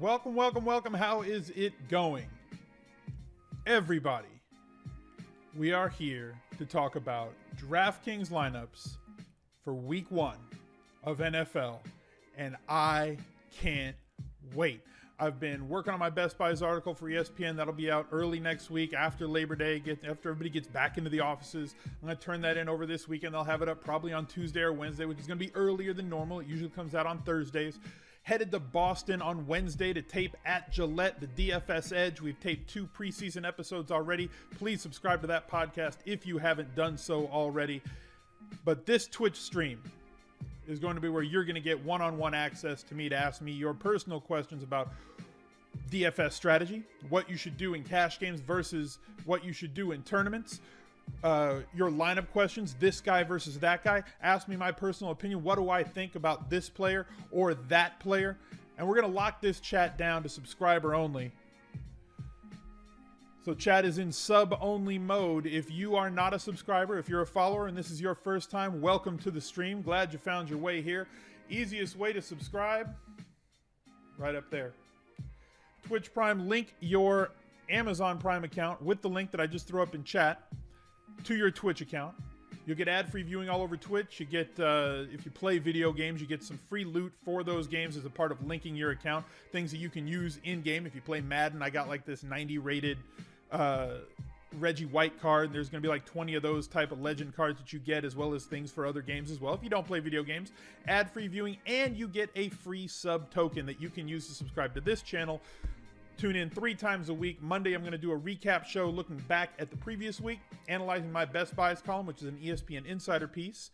Welcome, welcome, welcome. How is it going? Everybody, we are here to talk about DraftKings lineups for week 1 of NFL, and I can't wait. I've been working on my Best Buys article for ESPN. That'll be out early next week after Labor Day, after everybody gets back into the offices. I'm going to turn that in over this weekend. They'll have it up probably on Tuesday or Wednesday, which is going to be earlier than normal. It usually comes out on Thursdays. Headed to Boston on Wednesday to tape at Gillette, the DFS Edge. We've taped 2 preseason episodes already. Please subscribe to that podcast if you haven't done so already. But this Twitch stream is going to be where you're going to get one-on-one access to me to ask me your personal questions about DFS strategy, what you should do in cash games versus what you should do in tournaments, your lineup questions, this guy versus that guy. Ask me my personal opinion. What do I think about this player or that player? And we're going to lock this chat down to subscriber only. So chat is in sub-only mode. If you are not a subscriber, if you're a follower and this is your first time, welcome to the stream. Glad you found your way here. Easiest way to subscribe, right up there. Twitch Prime, link your Amazon Prime account with the link that I just threw up in chat to your Twitch account. You'll get ad-free viewing all over Twitch. You get, if you play video games, you get some free loot for those games as a part of linking your account. Things that you can use in-game. If you play Madden, I got like this 90-rated Reggie White card. There's going to be like 20 of those type of legend cards that you get, as well as things for other games as well. If you don't play video games, ad-free viewing, and you get a free sub token that you can use to subscribe to this channel. Tune in 3 times a week. Monday, I'm going to do a recap show looking back at the previous week, analyzing my Best Buys column, which is an ESPN Insider piece.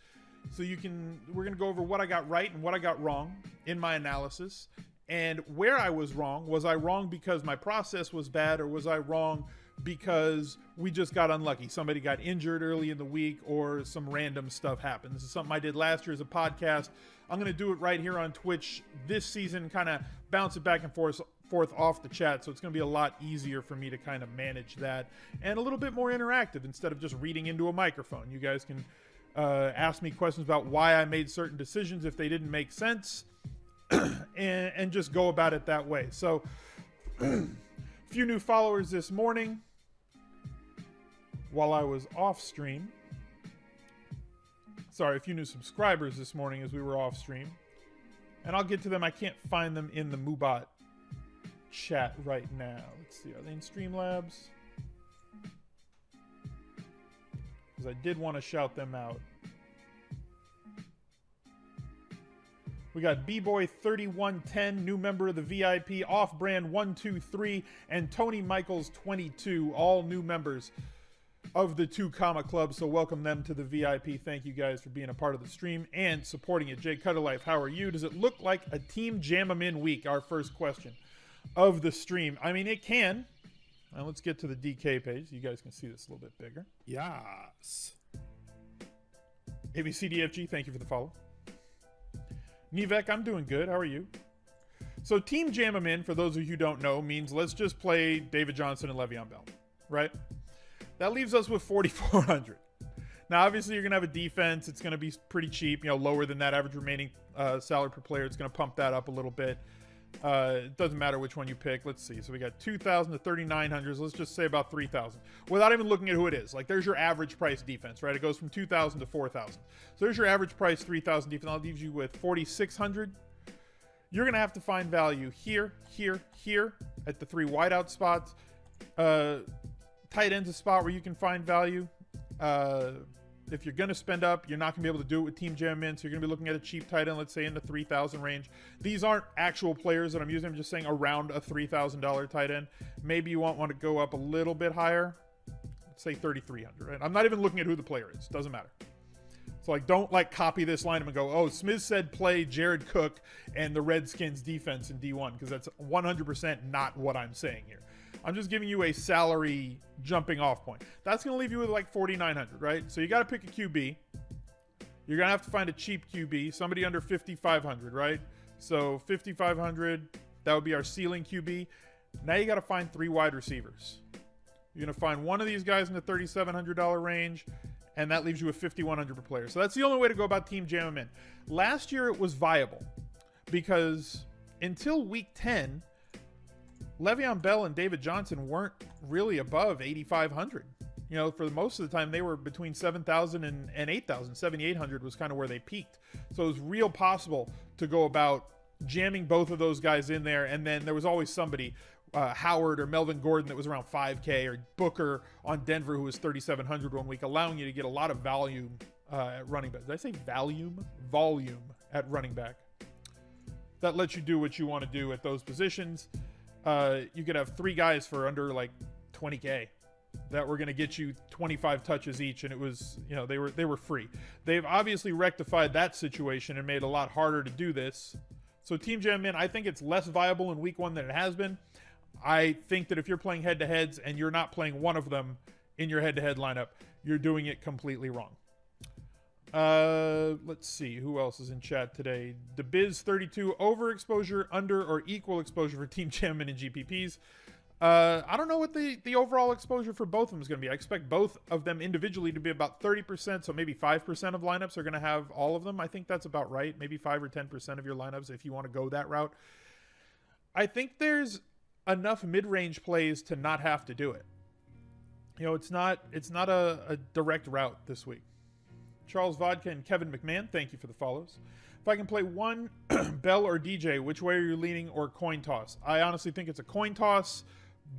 So we're going to go over what I got right and what I got wrong in my analysis. And where I was wrong. Was I wrong because my process was bad, or was I wrong because we just got unlucky? Somebody got injured early in the week, or some random stuff happened. This is something I did last year as a podcast. I'm going to do it right here on Twitch this season, kind of bounce it back and forth off the chat, so it's going to be a lot easier for me to kind of manage that, and a little bit more interactive instead of just reading into a microphone. You guys can ask me questions about why I made certain decisions if they didn't make sense, and just go about it that way. So a few new followers this morning while I was off stream. Sorry, a few new subscribers this morning as we were off stream, and I'll get to them. I can't find them in the Mubot chat right now. Let's see, are they in Streamlabs? Because I did want to shout them out. We got B-Boy 3110, new member of the VIP, Off-Brand 123, and Tony Michaels 22, all new members of the 2 Comma Club. So welcome them to the VIP. Thank you guys for being a part of the stream and supporting it. Jay Cutterlife, how are you? Does it look like a Team Jam 'em in week? Our first question of the stream. I mean, it can. Now let's get to the DK page. You guys can see this a little bit bigger. Yes. ABCDFG, thank you for the follow. Nivek, I'm doing good. How are you? So Team Jam 'em in, for those of you who don't know, means let's just play David Johnson and Le'Veon Bell, right? That leaves us with 4,400. Now, obviously, you're going to have a defense. It's going to be pretty cheap, lower than that average remaining salary per player. It's going to pump that up a little bit. It doesn't matter which one you pick. Let's see. So we got 2,000 to 3,900. So let's just say about 3,000 without even looking at who it is. Like, there's your average price defense, right? It goes from 2,000 to 4,000. So there's your average price 3,000 defense. That leaves you with 4,600. You're going to have to find value here, here, here at the 3 wideout spots. Tight end's a spot where you can find value. If you're going to spend up, you're not going to be able to do it with Team Jam in, so you're going to be looking at a cheap tight end, let's say in the 3,000 range. These aren't actual players that I'm using. I'm just saying around a $3,000 tight end. Maybe you want to go up a little bit higher. Let's say 3,300, right? I'm not even looking at who the player is. Doesn't matter. So, don't copy this lineup and go, oh, Smith said play Jared Cook and the Redskins defense in D1, because that's 100% not what I'm saying here. I'm just giving you a salary jumping off point. That's going to leave you with 4,900, right? So you got to pick a QB. You're going to have to find a cheap QB, somebody under 5,500, right? So 5,500, that would be our ceiling QB. Now you got to find 3 wide receivers. You're going to find one of these guys in the $3,700 range, and that leaves you with 5,100 per player. So that's the only way to go about Team Jam 'em in. Last year it was viable because until week 10, Le'Veon Bell and David Johnson weren't really above 8,500. You know, for most of the time, they were between 7,000 and 8,000. 7,800 was kind of where they peaked. So it was real possible to go about jamming both of those guys in there. And then there was always somebody, Howard or Melvin Gordon, that was around 5K, or Booker on Denver, who was 3,700 one week, allowing you to get a lot of volume at running back. Did I say volume? Volume at running back. That lets you do what you want to do at those positions. You could have 3 guys for under like 20K that were going to get you 25 touches each, and it was, you know, they were free. They've obviously rectified that situation and made it a lot harder to do this. So Team Jam Man, I think it's less viable in week 1 than it has been. I think that if you're playing head-to-heads and you're not playing one of them in your head-to-head lineup, you're doing it completely wrong. Let's see who else is in chat today. DeBiz32, overexposure, under or equal exposure for Team Jam Man and GPPs. I don't know what the overall exposure for both of them is going to be. I expect both of them individually to be about 30%, so maybe 5% of lineups are going to have all of them. I think that's about right. Maybe 5 or 10% of your lineups if you want to go that route. I think there's enough mid-range plays to not have to do it. You know, it's not a direct route this week. Charles Vodka and Kevin McMahon, thank you for the follows. If I can play one Bell or DJ, which way are you leaning, or coin toss? I honestly think it's a coin toss,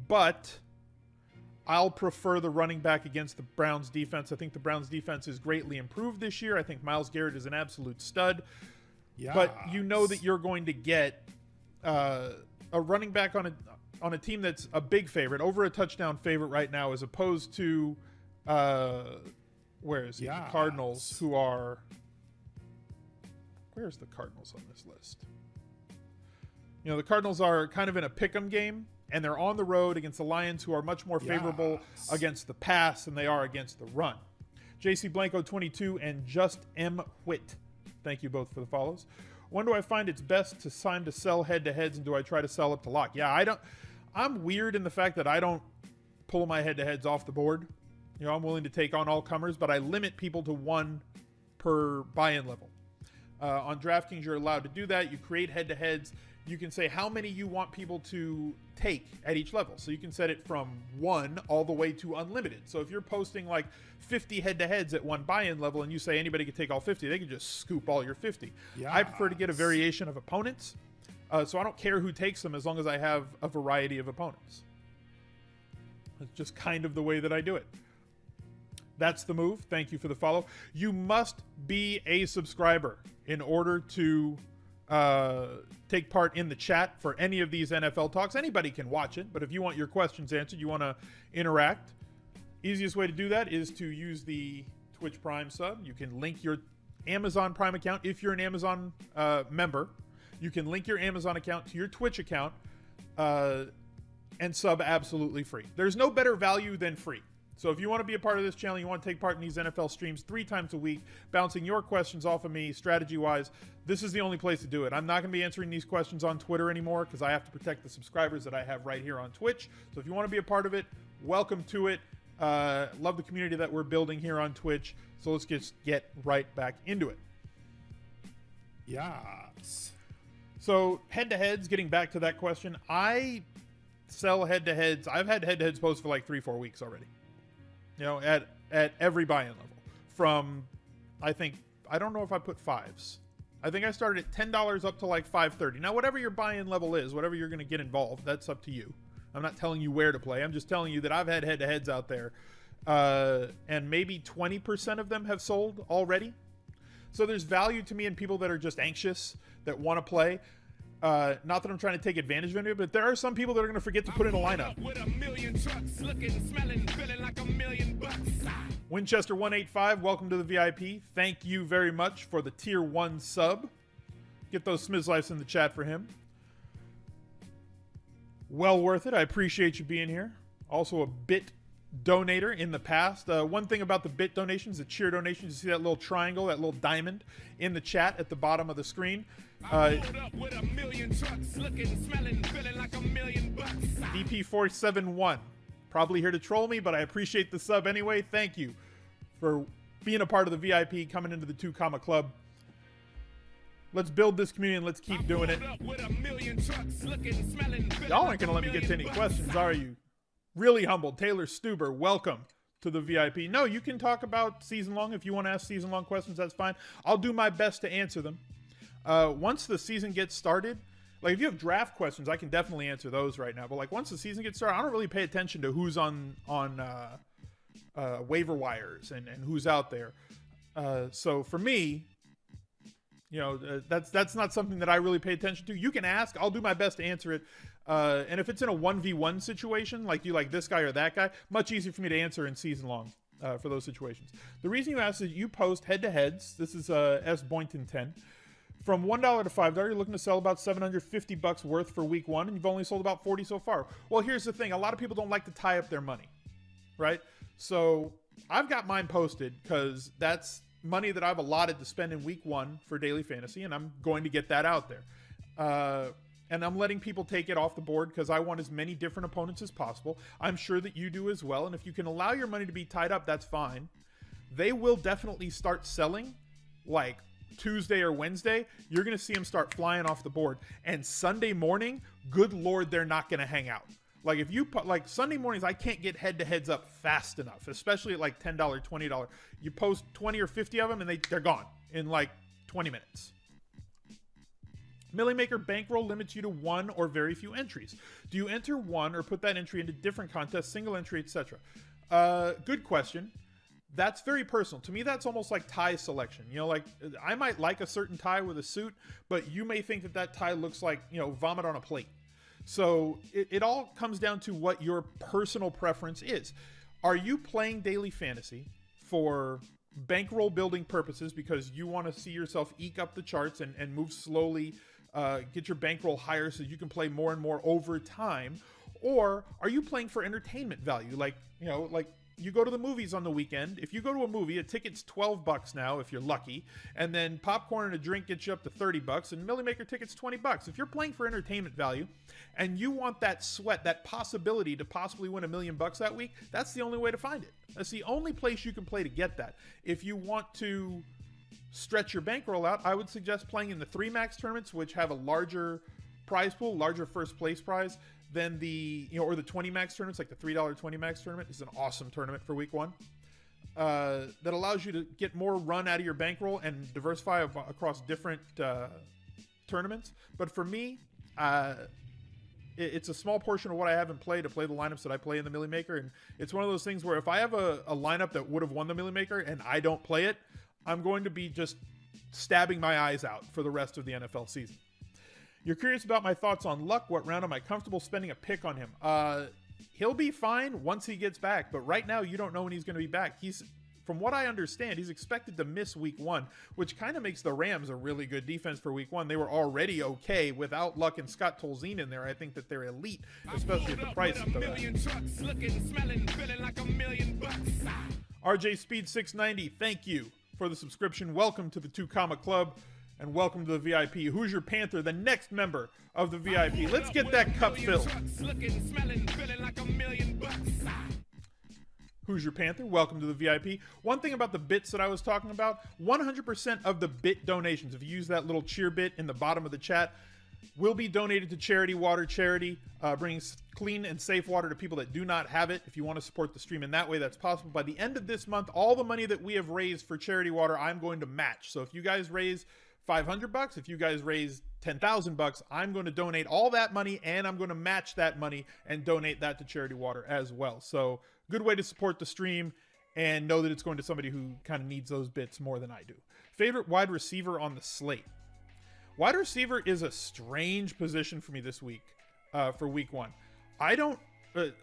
but I'll prefer the running back against the Browns defense. I think the Browns defense is greatly improved this year. I think Myles Garrett is an absolute stud. Yes. But you know that you're going to get a running back on a team that's a big favorite, over a touchdown favorite right now, as opposed to where is it? Yes. The Cardinals, who are... Where's the Cardinals on this list? You know, the Cardinals are kind of in a pick'em game, and they're on the road against the Lions, who are much more favorable against the pass than they are against the run. JC Blanco 22 and Just M Whit, thank you both for the follows. When do I find it's best time to sell head-to-heads, and do I try to sell up to lock? Yeah, I'm weird in the fact that I don't pull my head-to-heads off the board. You know, I'm willing to take on all comers, but I limit people to 1 per buy-in level. On DraftKings, you're allowed to do that. You create head-to-heads. You can say how many you want people to take at each level. So you can set it from 1 all the way to unlimited. So if you're posting like 50 head-to-heads at 1 buy-in level and you say anybody can take all 50, they can just scoop all your 50. Yes. I prefer to get a variation of opponents. So I don't care who takes them as long as I have a variety of opponents. It's just kind of the way that I do it. That's the move. Thank you for the follow. You must be a subscriber in order to take part in the chat for any of these NFL talks. Anybody can watch it, but if you want your questions answered, you want to interact, easiest way to do that is to use the Twitch Prime sub. You can link your Amazon Prime account if you're an Amazon member. You can link your Amazon account to your Twitch account and sub absolutely free. There's no better value than free. So if you want to be a part of this channel, you want to take part in these NFL streams 3 times a week, bouncing your questions off of me strategy-wise, this is the only place to do it. I'm not going to be answering these questions on Twitter anymore because I have to protect the subscribers that I have right here on Twitch. So if you want to be a part of it, welcome to it. Love the community that we're building here on Twitch. So let's just get right back into it. Yes. So head-to-heads, getting back to that question, I sell head-to-heads. I've had head-to-heads posted for like 3-4 weeks already. You know, at every buy-in level. From, I don't know if I put 5s. I think I started at $10 up to like $5.30. Now, whatever your buy-in level is, whatever you're going to get involved, that's up to you. I'm not telling you where to play. I'm just telling you that I've had head-to-heads out there. And maybe 20% of them have sold already. So there's value to me in people that are just anxious, that want to play. Not that I'm trying to take advantage of it, but there are some people that are going to forget to put in a lineup. Winchester 185, welcome to the VIP. Thank you very much for the tier 1 sub. Get those Smith's Lives in the chat for him. Well worth it. I appreciate you being here. Also a bit donator in the past. One thing about the bit donations, the cheer donations, you see that little triangle, that little diamond in the chat at the bottom of the screen. DP471, probably here to troll me, but I appreciate the sub anyway. Thank you for being a part of the VIP, coming into the 2 Comma Club. Let's build this community and let's keep doing it. Y'all aren't going to let me get to any questions, are you? Really humbled. Taylor Stuber, welcome to the VIP. No, you can talk about season long. If you want to ask season long questions, that's fine. I'll do my best to answer them. Once the season gets started, like if you have draft questions, I can definitely answer those right now. But like once the season gets started, I don't really pay attention to who's on waiver wires and who's out there. So for me, you know, that's not something that I really pay attention to. You can ask. I'll do my best to answer it. And if it's in a 1v1 situation, like you like this guy or that guy, much easier for me to answer in season long for those situations. The reason you asked is you post head-to-heads. This is S. Boynton 10. From $1 to $5, you're looking to sell about $750 worth for week 1, and you've only sold about 40 so far. Well, here's the thing. A lot of people don't like to tie up their money, right? So I've got mine posted because that's money that I've allotted to spend in week 1 for daily fantasy, and I'm going to get that out there. And I'm letting people take it off the board because I want as many different opponents as possible. I'm sure that you do as well. And if you can allow your money to be tied up, that's fine. They will definitely start selling like Tuesday or Wednesday. You're going to see them start flying off the board. And Sunday morning, good Lord, they're not going to hang out. Like if you put like Sunday mornings, I can't get head-to-heads up fast enough, especially at like $10, $20. You post 20 or 50 of them and they're gone in like 20 minutes. Millie Maker Bankroll limits you to 1 or very few entries. Do you enter 1 or put that entry into different contests, single entry, etc.? Good question. That's very personal. To me, that's almost like tie selection. You know, like I might like a certain tie with a suit, but you may think that that tie looks like, you know, vomit on a plate. So it all comes down to what your personal preference is. Are you playing daily fantasy for bankroll building purposes because you want to see yourself eke up the charts and move slowly, get your bankroll higher so you can play more and more over time? Or are you playing for entertainment value? Like, you know, like you go to the movies on the weekend. If you go to a movie, a ticket's $12 now if you're lucky, and then popcorn and a drink gets you up to $30, and Millie Maker tickets $20. If you're playing for entertainment value and you want that sweat, that possibility to possibly win $1 million that week, that's the only way to find it. That's the only place you can play to get that. If you want to stretch your bankroll out, I would suggest playing in the 3 max tournaments, which have a larger prize pool, larger first place prize than the, you know, or the 20 max tournaments, like the $3 20 max tournament is an awesome tournament for week 1. That allows you to get more run out of your bankroll and diversify across different tournaments. But for me, it's a small portion of what I have in play to play the lineups that I play in the Millie Maker. And it's one of those things where if I have a lineup that would have won the Millie Maker and I don't play it, I'm going to be just stabbing my eyes out for the rest of the NFL season. You're curious about my thoughts on Luck. What round am I comfortable spending a pick on him? He'll be fine once he gets back, but right now you don't know when he's going to be back. From what I understand, he's expected to miss week 1, which kind of makes the Rams a really good defense for week 1. They were already okay without Luck and Scott Tolzien in there. I think that they're elite, especially at the price of that. RJ Speed 690, thank you for the subscription. Welcome to the 2 Comma Club. And welcome to the VIP. Hoosier Panther, the next member of the VIP. Let's get that cup filled. Hoosier Panther, welcome to the VIP. One thing about the bits that I was talking about, 100% of the bit donations, if you use that little cheer bit in the bottom of the chat, will be donated to Charity Water Charity, bringing clean and safe water to people that do not have it. If you want to support the stream in that way, that's possible. By the end of this month, all the money that we have raised for Charity Water, I'm going to match. So if you guys raise $500, if you guys raise $10,000, I'm going to donate all that money, and I'm going to match that money and donate that to Charity Water as well. So good way to support the stream and know that it's going to somebody who kind of needs those bits more than I do. Favorite wide receiver on the slate. Wide receiver is a strange position for me this week, for week 1. I don't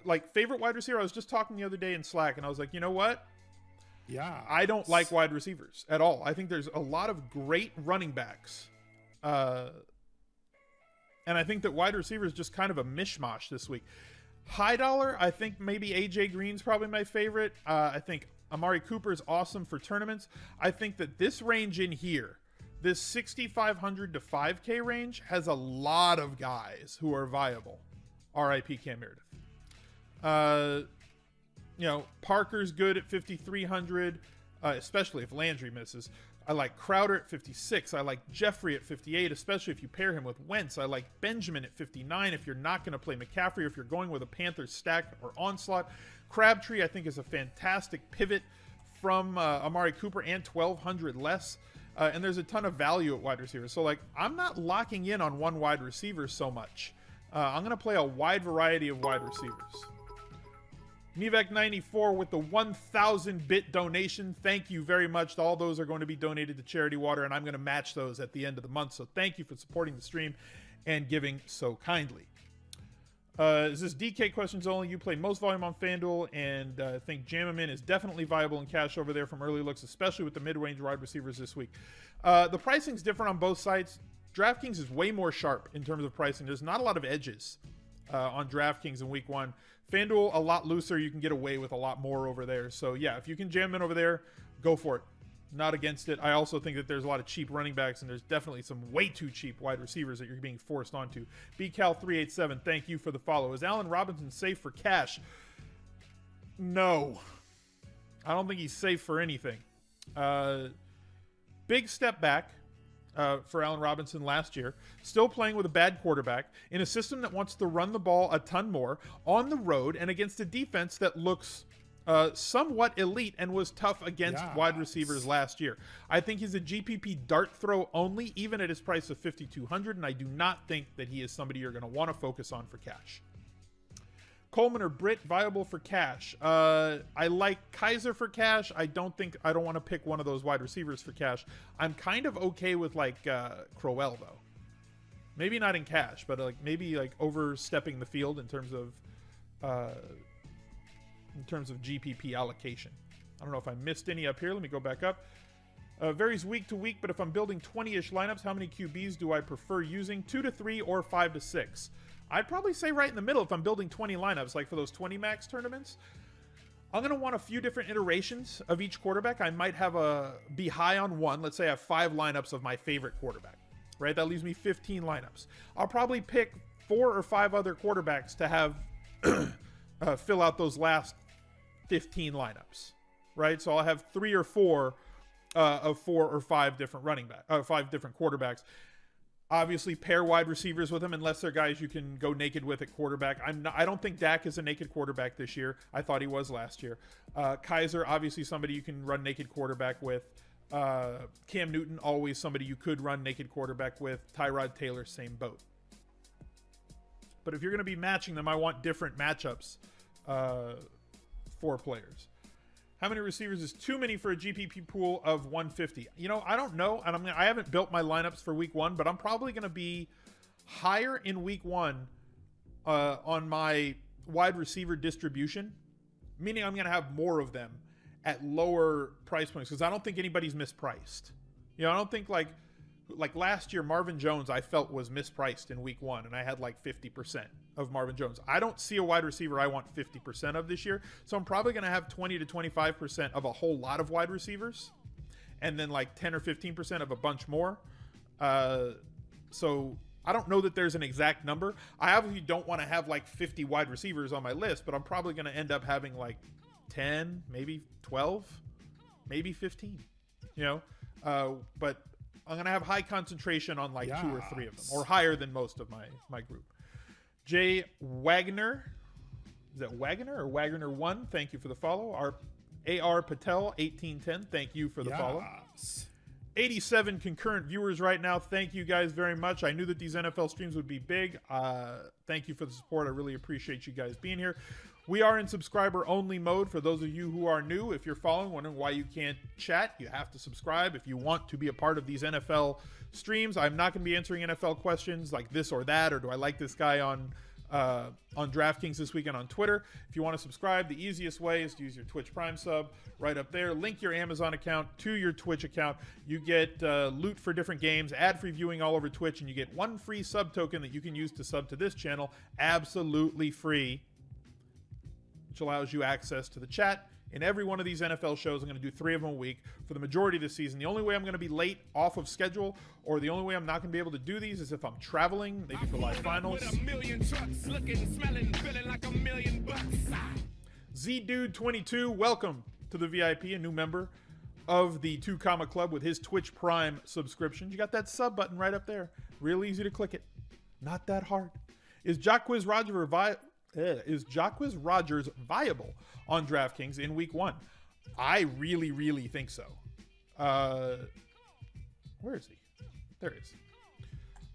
like favorite wide receiver. I was just talking the other day in Slack and I was like, you know what? Yeah, I don't like wide receivers at all. I think there's a lot of great running backs. And I think that wide receiver is just kind of a mishmash this week. High dollar, I think maybe AJ Green's probably my favorite. I think Amari Cooper is awesome for tournaments. I think that this range in here, this 6,500 to 5K range, has a lot of guys who are viable. RIP Cam Meredith. You know, Parker's good at 5,300. especially if Landry misses. I like Crowder at 56. I like Jeffrey at 58, especially if you pair him with Wentz. I like Benjamin at 59 if you're not going to play McCaffrey, or if you're going with a Panthers stack or onslaught. Crabtree, I think, is a fantastic pivot from Amari Cooper and 1,200 less. And there's a ton of value at wide receiver. So, like, I'm not locking in on one wide receiver so much. I'm going to play a wide variety of wide receivers. Nivek94 with the 1,000-bit donation. Thank you very much. All those are going to be donated to Charity Water, and I'm going to match those at the end of the month. So thank you for supporting the stream and giving so kindly. Is this DK questions only? You play most volume on FanDuel, and think Jam 'em in is definitely viable in cash over there from early looks, especially with the mid-range wide receivers this week. The pricing's different on both sides. DraftKings is way more sharp in terms of pricing. There's not a lot of edges on DraftKings in week 1. FanDuel, a lot looser. You can get away with a lot more over there. So, yeah, if you can jam in over there, go for it. Not against it. I also think that there's a lot of cheap running backs, and there's definitely some way too cheap wide receivers that you're being forced onto. BCal387, thank you for the follow. Is Allen Robinson safe for cash? No. I don't think he's safe for anything. Big step back for Allen Robinson last year. Still playing with a bad quarterback in a system that wants to run the ball a ton more on the road and against a defense that looks somewhat elite and was tough against wide receivers last year. I think he's a GPP dart throw only, even at his price of $5,200, and I do not think that he is somebody you're going to want to focus on for cash. Coleman or Britt, viable for cash. I like Kaiser for cash. I don't want to pick one of those wide receivers for cash. I'm kind of okay with like Crowell though. Maybe not in cash, but like maybe like overstepping the field in terms of GPP allocation. I don't know if I missed any up here. Let me go back up. Varies week to week, but if I'm building 20-ish lineups, how many QBs do I prefer using? 2 to 3 or 5 to 6? I'd probably say right in the middle if I'm building 20 lineups, like for those 20 max tournaments. I'm going to want a few different iterations of each quarterback. I might be high on one. Let's say I have 5 lineups of my favorite quarterback, right? That leaves me 15 lineups. I'll probably pick 4 or 5 other quarterbacks to have fill out those last 15 lineups, right? So I'll have 3 or 4 of 4 or 5 different 5 different quarterbacks. Obviously, pair wide receivers with them unless they're guys you can go naked with at quarterback. I don't think Dak is a naked quarterback this year. I thought he was last year. Kaiser, obviously somebody you can run naked quarterback with. Cam Newton, always somebody you could run naked quarterback with. Tyrod Taylor, same boat. But if you're going to be matching them, I want different matchups for players. How many receivers is too many for a GPP pool of 150? You know, I don't know, and I haven't built my lineups for week 1, but I'm probably going to be higher in week 1 on my wide receiver distribution, meaning I'm going to have more of them at lower price points because I don't think anybody's mispriced. You know, I don't think like last year, Marvin Jones, I felt was mispriced in week 1, and I had like 50% of Marvin Jones. I don't see a wide receiver I want 50% of this year, so I'm probably going to have 20 to 25% of a whole lot of wide receivers, and then like 10 or 15% of a bunch more. So I don't know that there's an exact number. I obviously don't want to have like 50 wide receivers on my list, but I'm probably going to end up having like 10, maybe 12, maybe 15, you know, but I'm going to have high concentration on like 2 or 3 of them, or higher than most of my group. Jay Wagner, is that Wagner or Wagner1? Thank you for the follow. Our AR Patel 1810, thank you for the follow. 87 concurrent viewers right now. Thank you guys very much. I knew that these NFL streams would be big. Thank you for the support. I really appreciate you guys being here. We are in subscriber-only mode. For those of you who are new, if you're following, wondering why you can't chat, you have to subscribe if you want to be a part of these NFL streams. I'm not going to be answering NFL questions like this or that, or do I like this guy on DraftKings this weekend on Twitter. If you want to subscribe, the easiest way is to use your Twitch Prime sub right up there. Link your Amazon account to your Twitch account. You get loot for different games, ad-free viewing all over Twitch, and you get 1 free sub token that you can use to sub to this channel absolutely free, which allows you access to the chat. In every one of these NFL shows, I'm going to do 3 of them a week for the majority of the season. The only way I'm going to be late off of schedule, or the only way I'm not going to be able to do these, is if I'm traveling, maybe for live finals. ZDude22, welcome to the VIP, a new member of the 2 Comma Club with his Twitch Prime subscription. You got that sub button right up there. Real easy to click it. Not that hard. Is Jacquizz Rodgers viable on DraftKings in week 1? I really, really think so. Where is he? There he is.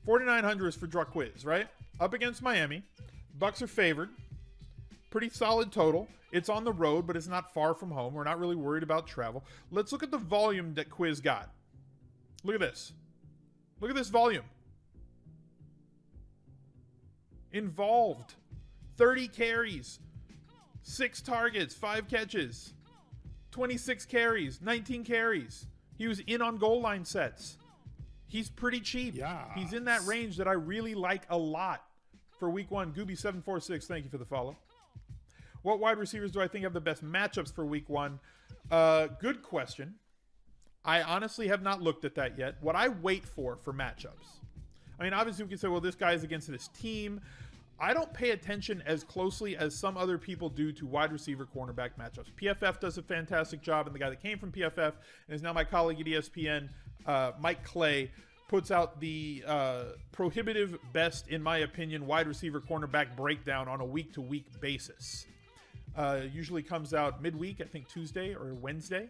4,900 is for Jacquizz, right? Up against Miami. Bucks are favored. Pretty solid total. It's on the road, but it's not far from home. We're not really worried about travel. Let's look at the volume that Quiz got. Look at this. Look at this volume. Involved. 30 carries. 6 targets. 5 catches. 26 carries. 19 carries. He was in on goal line sets. He's pretty cheap. Yeah. He's in that range that I really like a lot for week 1. Gooby746, thank you for the follow. What wide receivers do I think have the best matchups for week 1? Good question. I honestly have not looked at that yet. What I wait for matchups. I mean, obviously we can say, well, this guy is against this team. I don't pay attention as closely as some other people do to wide receiver cornerback matchups. PFF does a fantastic job, and the guy that came from PFF and is now my colleague at ESPN, Mike Clay, puts out the prohibitive best, in my opinion, wide receiver cornerback breakdown on a week-to-week basis. Usually comes out midweek, I think Tuesday or Wednesday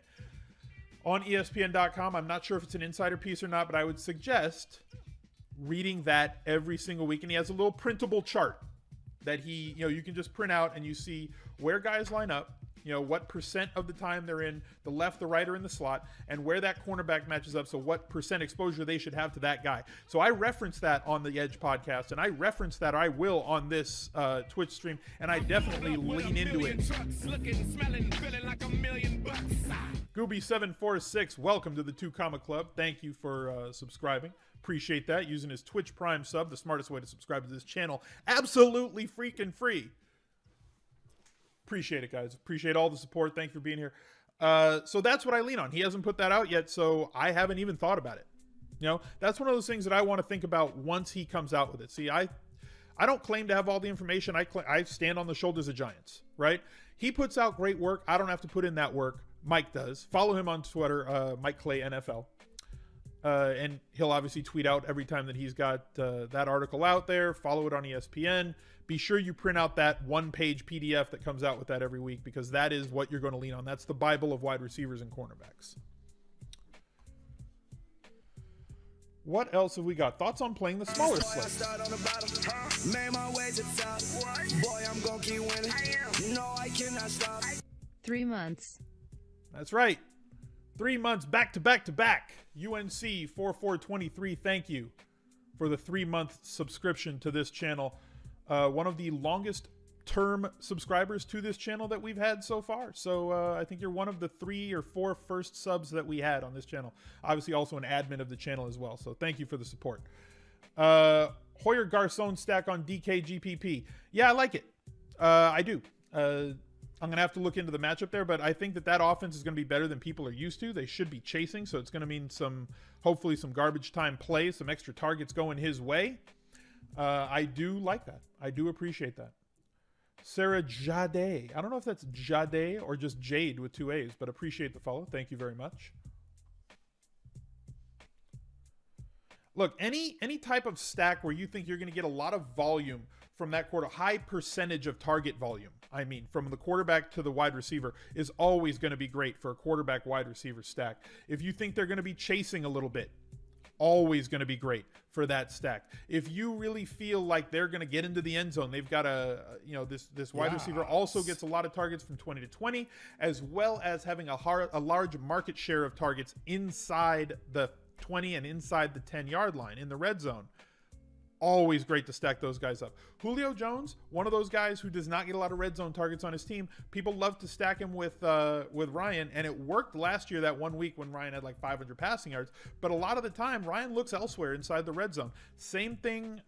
on ESPN.com. I'm not sure if it's an insider piece or not, but I would suggest reading that every single week. And he has a little printable chart that you can just print out and you see where guys line up, what percent of the time they're in the left, the right, or in the slot, and where that cornerback matches up. So what percent exposure they should have to that guy. So I reference that on the Edge podcast, and I reference that I will on this Twitch stream, and I definitely lean into it. Gooby746, welcome to the 2 Comma Club. Thank you for subscribing. Appreciate that. Using his Twitch Prime sub, the smartest way to subscribe to this channel. Absolutely freaking free. Appreciate it, guys. Appreciate all the support. Thank you for being here. So that's what I lean on. He hasn't put that out yet, so I haven't even thought about it. That's one of those things that I want to think about once he comes out with it. See, I don't claim to have all the information. I stand on the shoulders of giants, right? He puts out great work. I don't have to put in that work. Mike does. Follow him on Twitter, Mike Clay NFL. And he'll obviously tweet out every time that he's got that article out there. Follow it on ESPN. Be sure you print out that 1-page PDF that comes out with that every week, because that is what you're going to lean on. That's the Bible of wide receivers and cornerbacks. What else have we got? Thoughts on playing the smaller slate? 3 months. That's right. 3 months back to back to back. UNC 4423, thank you for the 3-month subscription to this channel. One of the longest term subscribers to this channel that we've had so far. So I think you're one of the 3 or 4 first subs that we had on this channel. Obviously also an admin of the channel as well. So thank you for the support. Hoyer Garcon stack on DKGPP. Yeah, I like it. I do. I'm going to have to look into the matchup there, but I think that offense is going to be better than people are used to. They should be chasing, so it's going to mean hopefully some garbage time plays, some extra targets going his way. I do like that. I do appreciate that. Sarah Jade. I don't know if that's Jade or just Jade with 2 A's, but appreciate the follow. Thank you very much. Look, any type of stack where you think you're going to get a lot of volume from that quarter, high percentage of target volume, I mean, from the quarterback to the wide receiver, is always going to be great for a quarterback wide receiver stack. If you think they're going to be chasing a little bit, always going to be great for that stack. If you really feel like they're going to get into the end zone, they've got this wide receiver also gets a lot of targets from 20 to 20, as well as having a large market share of targets inside the 20 and inside the 10-yard line in the red zone. Always great to stack those guys up. Julio Jones, one of those guys who does not get a lot of red zone targets on his team. People love to stack him with Ryan, and it worked last year that 1 week when Ryan had like 500 passing yards. But a lot of the time, Ryan looks elsewhere inside the red zone. Same thing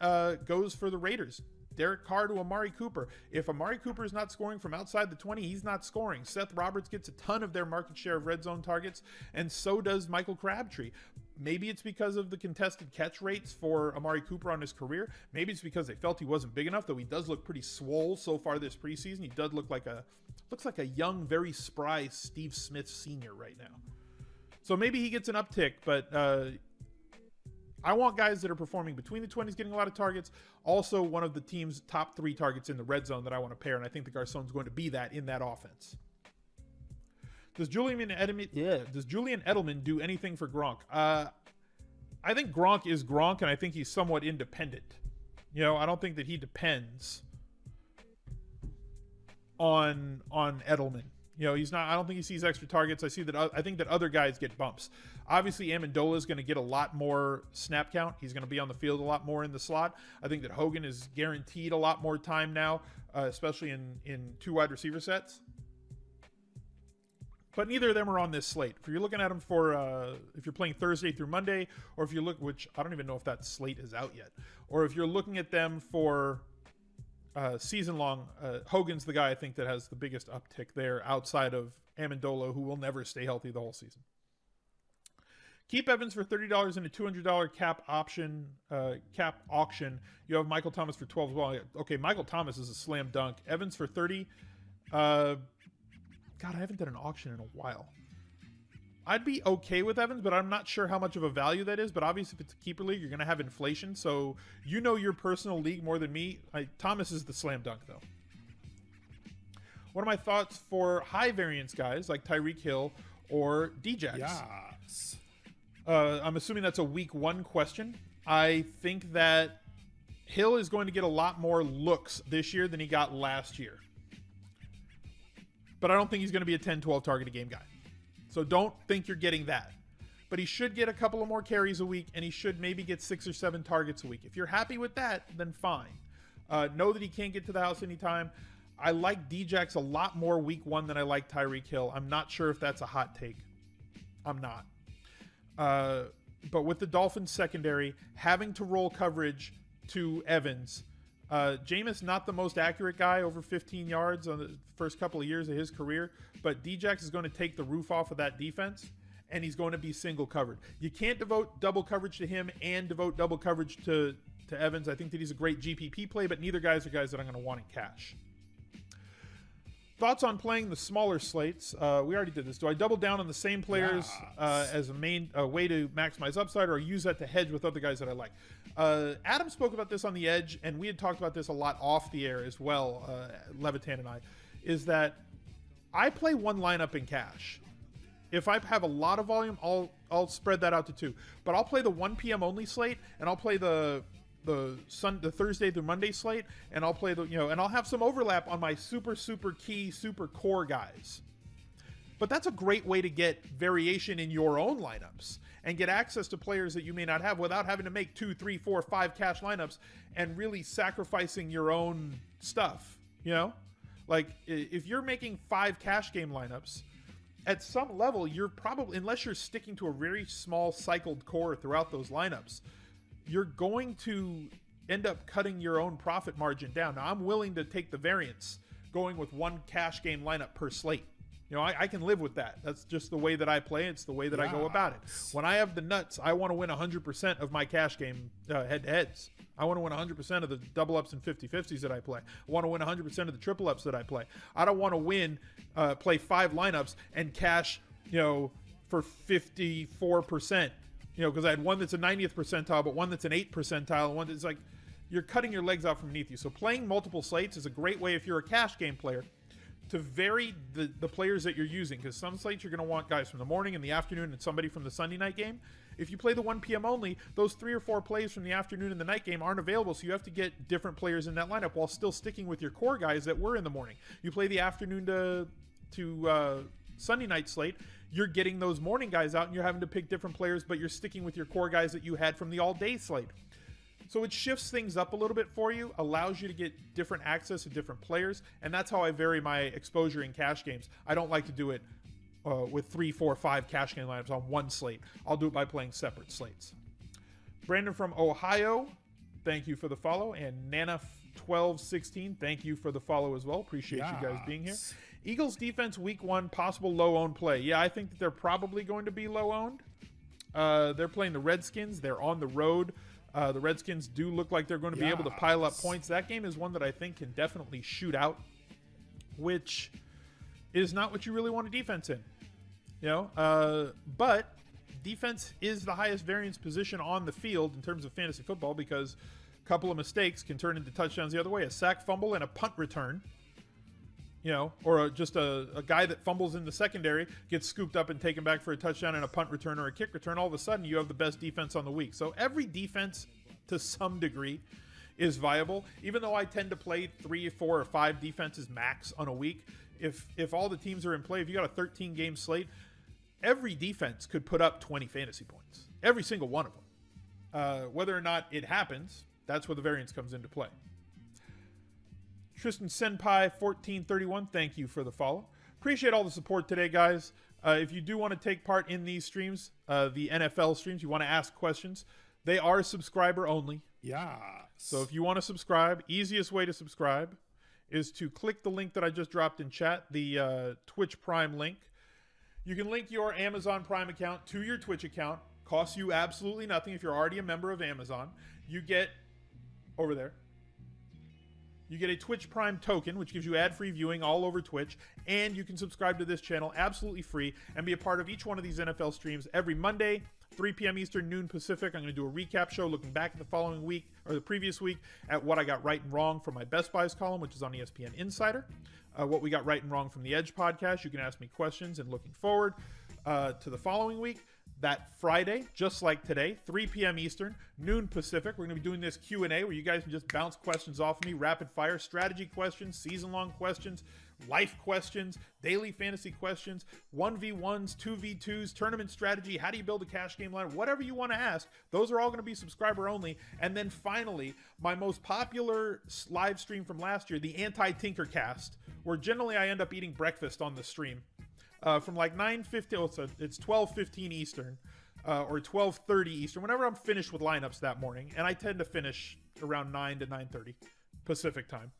goes for the Raiders. Derek Carr to Amari Cooper. If Amari Cooper is not scoring from outside the 20, he's not scoring. Seth Roberts gets a ton of their market share of red zone targets, and so does Michael Crabtree. Maybe it's because of the contested catch rates for Amari Cooper on his career. Maybe it's because they felt he wasn't big enough, though he does look pretty swole so far this preseason. He does looks like a young, very spry Steve Smith Sr. right now. So maybe he gets an uptick, but I want guys that are performing between the 20s, getting a lot of targets. Also, one of the team's top 3 targets in the red zone that I want to pair, and I think the Garcon's going to be that in that offense. Does Julian Edelman do anything for Gronk? I think Gronk is Gronk, and I think he's somewhat independent. I don't think that he depends on Edelman. He's not. I don't think he sees extra targets. I think that other guys get bumps. Obviously, Amendola is going to get a lot more snap count. He's going to be on the field a lot more in the slot. I think that Hogan is guaranteed a lot more time now, especially in 2 wide receiver sets. But neither of them are on this slate. If you're looking at them for, if you're playing Thursday through Monday, or if you look, which I don't even know if that slate is out yet, or if you're looking at them for season long, Hogan's the guy I think that has the biggest uptick there outside of Amendola, who will never stay healthy the whole season. Keep Evans for $30 in a $200 cap auction. You have Michael Thomas for $12 as well. Okay, Michael Thomas is a slam dunk. Evans for $30. God, I haven't done an auction in a while. I'd be okay with Evans, but I'm not sure how much of a value that is. But obviously, if it's a keeper league, you're going to have inflation. So your personal league more than me. Thomas is the slam dunk, though. What are my thoughts for high variance guys like Tyreek Hill or Djax? Yes. I'm assuming that's a week 1 question. I think that Hill is going to get a lot more looks this year than he got last year. But I don't think he's going to be a 10, 12 target a game guy. So don't think you're getting that. But he should get a couple of more carries a week, and he should maybe get 6 or 7 targets a week. If you're happy with that, then fine. Know that he can't get to the house anytime. I like Djax a lot more week 1 than I like Tyreek Hill. I'm not sure if that's a hot take. I'm not. But with the Dolphins secondary, having to roll coverage to Evans, Jameis not the most accurate guy, over 15 yards on the first couple of years of his career, but Djax is going to take the roof off of that defense, and he's going to be single covered. You can't devote double coverage to him and devote double coverage to Evans. I think that he's a great GPP play, but neither guys are guys that I'm going to want in cash. Thoughts on playing the smaller slates? We already did this. Do I double down on the same players as a main way to maximize upside, or use that to hedge with other guys that I like? Adam spoke about this on the Edge, and we had talked about this a lot off the air as well, Levitan and I, is that I play 1 lineup in cash. If I have a lot of volume, I'll spread that out to 2. But I'll play the 1 p.m. only slate, and I'll play the Thursday through Monday slate, and I'll play and I'll have some overlap on my super key, super core guys. But that's a great way to get variation in your own lineups and get access to players that you may not have without having to make 2, 3, 4, 5 cash lineups and really sacrificing your own stuff. Like if you're making 5 cash game lineups, at some level, you're probably, unless you're sticking to a very small cycled core throughout those lineups, you're going to end up cutting your own profit margin down. Now, I'm willing to take the variance going with 1 cash game lineup per slate. I can live with that. That's just the way that I play. It's the way that I go about it. When I have the nuts, I want to win 100% of my cash game head-to-heads. I want to win 100% of the double ups and 50-50s that I play. I want to win 100% of the triple ups that I play. I don't want to play 5 lineups and cash, for 54%. Because I had one that's a 90th percentile, but one that's an 8th percentile, and one that's like, you're cutting your legs out from beneath you. So playing multiple slates is a great way, if you're a cash game player, to vary the players that you're using. Because some slates you're going to want guys from the morning and the afternoon and somebody from the Sunday night game. If you play the 1 p.m. only, those 3 or 4 plays from the afternoon and the night game aren't available, so you have to get different players in that lineup while still sticking with your core guys that were in the morning. You play the afternoon to Sunday night slate, you're getting those morning guys out and you're having to pick different players, but you're sticking with your core guys that you had from the all-day slate. So it shifts things up a little bit for you, allows you to get different access to different players, and that's how I vary my exposure in cash games. I don't like to do it with 3, 4, 5 cash game lineups on 1 slate. I'll do it by playing separate slates. Brandon from Ohio, thank you for the follow, and Nana1216, thank you for the follow as well. Appreciate you guys being here. Eagles defense week 1, possible low-owned play. Yeah, I think that they're probably going to be low-owned. They're playing the Redskins. They're on the road. The Redskins do look like they're going to be able to pile up points. That game is one that I think can definitely shoot out, which is not what you really want a defense in. But defense is the highest variance position on the field in terms of fantasy football because a couple of mistakes can turn into touchdowns the other way. A sack, fumble, and a punt return, or just a guy that fumbles in the secondary gets scooped up and taken back for a touchdown and a punt return or a kick return. All of a sudden, you have the best defense on the week. So every defense, to some degree, is viable. Even though I tend to play 3, 4, or 5 defenses max on a week, if all the teams are in play, if you got a 13-game slate, every defense could put up 20 fantasy points. Every single one of them. Whether or not it happens, that's where the variance comes into play. Tristan Senpai 1431, thank you for the follow. Appreciate all the support today, guys. If you do want to take part in these streams, the NFL streams, you want to ask questions, they are subscriber only. Yeah. So if you want to subscribe, easiest way to subscribe is to click the link that I just dropped in chat, the Twitch Prime link. You can link your Amazon Prime account to your Twitch account. Costs you absolutely nothing if you're already a member of Amazon. You get, over there, you get a Twitch Prime token, which gives you ad-free viewing all over Twitch, and you can subscribe to this channel absolutely free and be a part of each one of these NFL streams every Monday, 3 p.m. Eastern, noon Pacific. I'm going to do a recap show looking back at the following week, or the previous week, at what I got right and wrong from my Best Buys column, which is on ESPN Insider. What we got right and wrong from the Edge podcast. You can ask me questions, and looking forward to the following week. That Friday, just like today, 3 p.m. Eastern, noon Pacific, we're going to be doing this Q&A where you guys can just bounce questions off of me, rapid fire, strategy questions, season-long questions, life questions, daily fantasy questions, 1v1s, 2v2s, tournament strategy, how do you build a cash game line, whatever you want to ask. Those are all going to be subscriber only. And then finally, my most popular live stream from last year, the Anti-Tinkercast, where generally I end up eating breakfast on the stream. From like 9:50, it's 12:15 Eastern, or 12:30 Eastern, whenever I'm finished with lineups that morning. And I tend to finish around 9 to 9:30 Pacific time,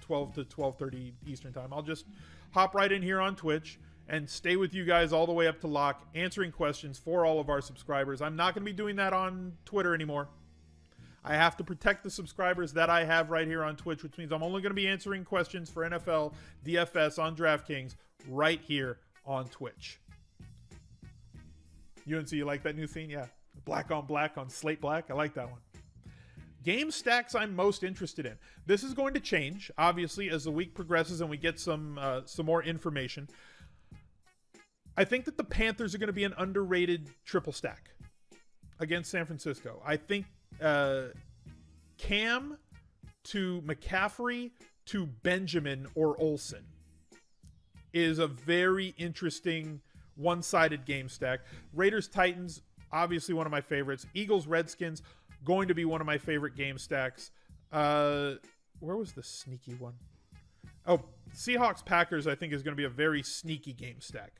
12 to 12:30 Eastern time. I'll just hop right in here on Twitch and stay with you guys all the way up to lock, answering questions for all of our subscribers. I'm not going to be doing that on Twitter anymore. I have to protect the subscribers that I have right here on Twitch, which means I'm only going to be answering questions for NFL, DFS on DraftKings right here on Twitch. UNC, you like that new theme? Yeah. Black on slate black. I like that one. Game stacks I'm most interested in. This is going to change, obviously, as the week progresses and we get some more information. I think that the Panthers are going to be an underrated triple stack against San Francisco. I think Cam to McCaffrey to Benjamin or Olsen is a very interesting one-sided game stack. Raiders-Titans, obviously one of my favorites. Eagles-Redskins, going to be one of my favorite game stacks. Where was the sneaky one? Oh, Seahawks-Packers, I think, is going to be a very sneaky game stack.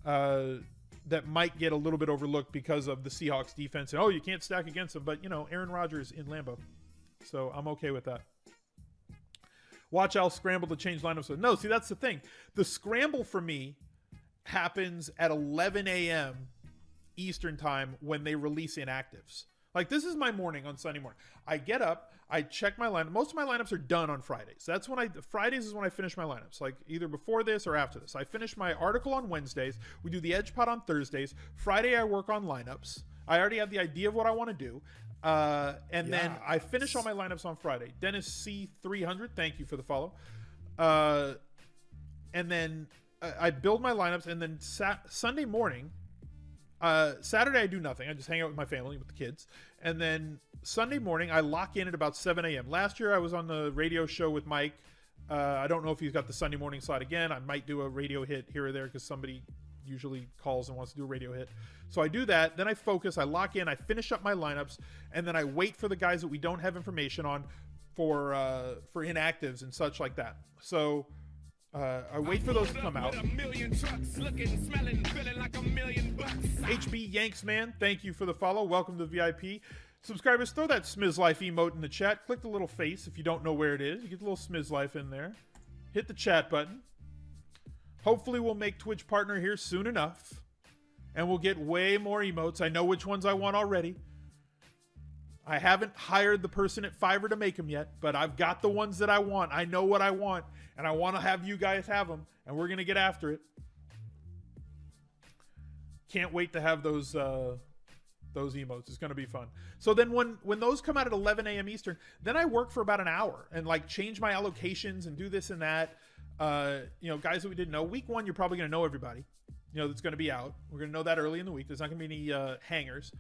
That might get a little bit overlooked because of the Seahawks defense. And, you can't stack against them. But, Aaron Rodgers in Lambeau. So I'm okay with that. Watch, I'll scramble to change lineups. No, see, that's the thing. The scramble for me happens at 11 a.m. Eastern time when they release inactives. Like, this is my morning on Sunday morning. I get up, I check my lineup. Most of my lineups are done on Fridays. That's when Fridays is when I finish my lineups, like either before this or after this. I finish my article on Wednesdays. We do the Edge Pod on Thursdays. Friday, I work on lineups. I already have the idea of what I want to do. Then I finish all my lineups on Friday. Dennis C300, thank you for the follow. And then I build my lineups, and then Sunday morning, Saturday I do nothing. I just hang out with my family, with the kids. And then Sunday morning, I lock in at about 7 a.m. Last year, I was on the radio show with Mike. I don't know if he's got the Sunday morning slot again. I might do a radio hit here or there because somebody usually calls and wants to do a radio hit. So I do that. Then I focus. I lock in. I finish up my lineups. And then I wait for the guys that we don't have information on for inactives and such like that. So I wait for those to come out. HB Yanks Man, thank you for the follow. Welcome to the VIP. Subscribers, throw that Smiz Life emote in the chat. Click the little face if you don't know where it is. You get the little Smiz Life in there. Hit the chat button. Hopefully we'll make Twitch partner here soon enough. And we'll get way more emotes. I know which ones I want already. I haven't hired the person at Fiverr to make them yet, but I've got the ones that I want. I know what I want, and I want to have you guys have them, and we're going to get after it. Can't wait to have those emotes. It's going to be fun. So then when those come out at 11 a.m. Eastern, then I work for about an hour and like change my allocations and do this and that. Guys that we didn't know. Week 1, you're probably going to know everybody, that's going to be out. We're going to know that early in the week. There's not going to be any hangers.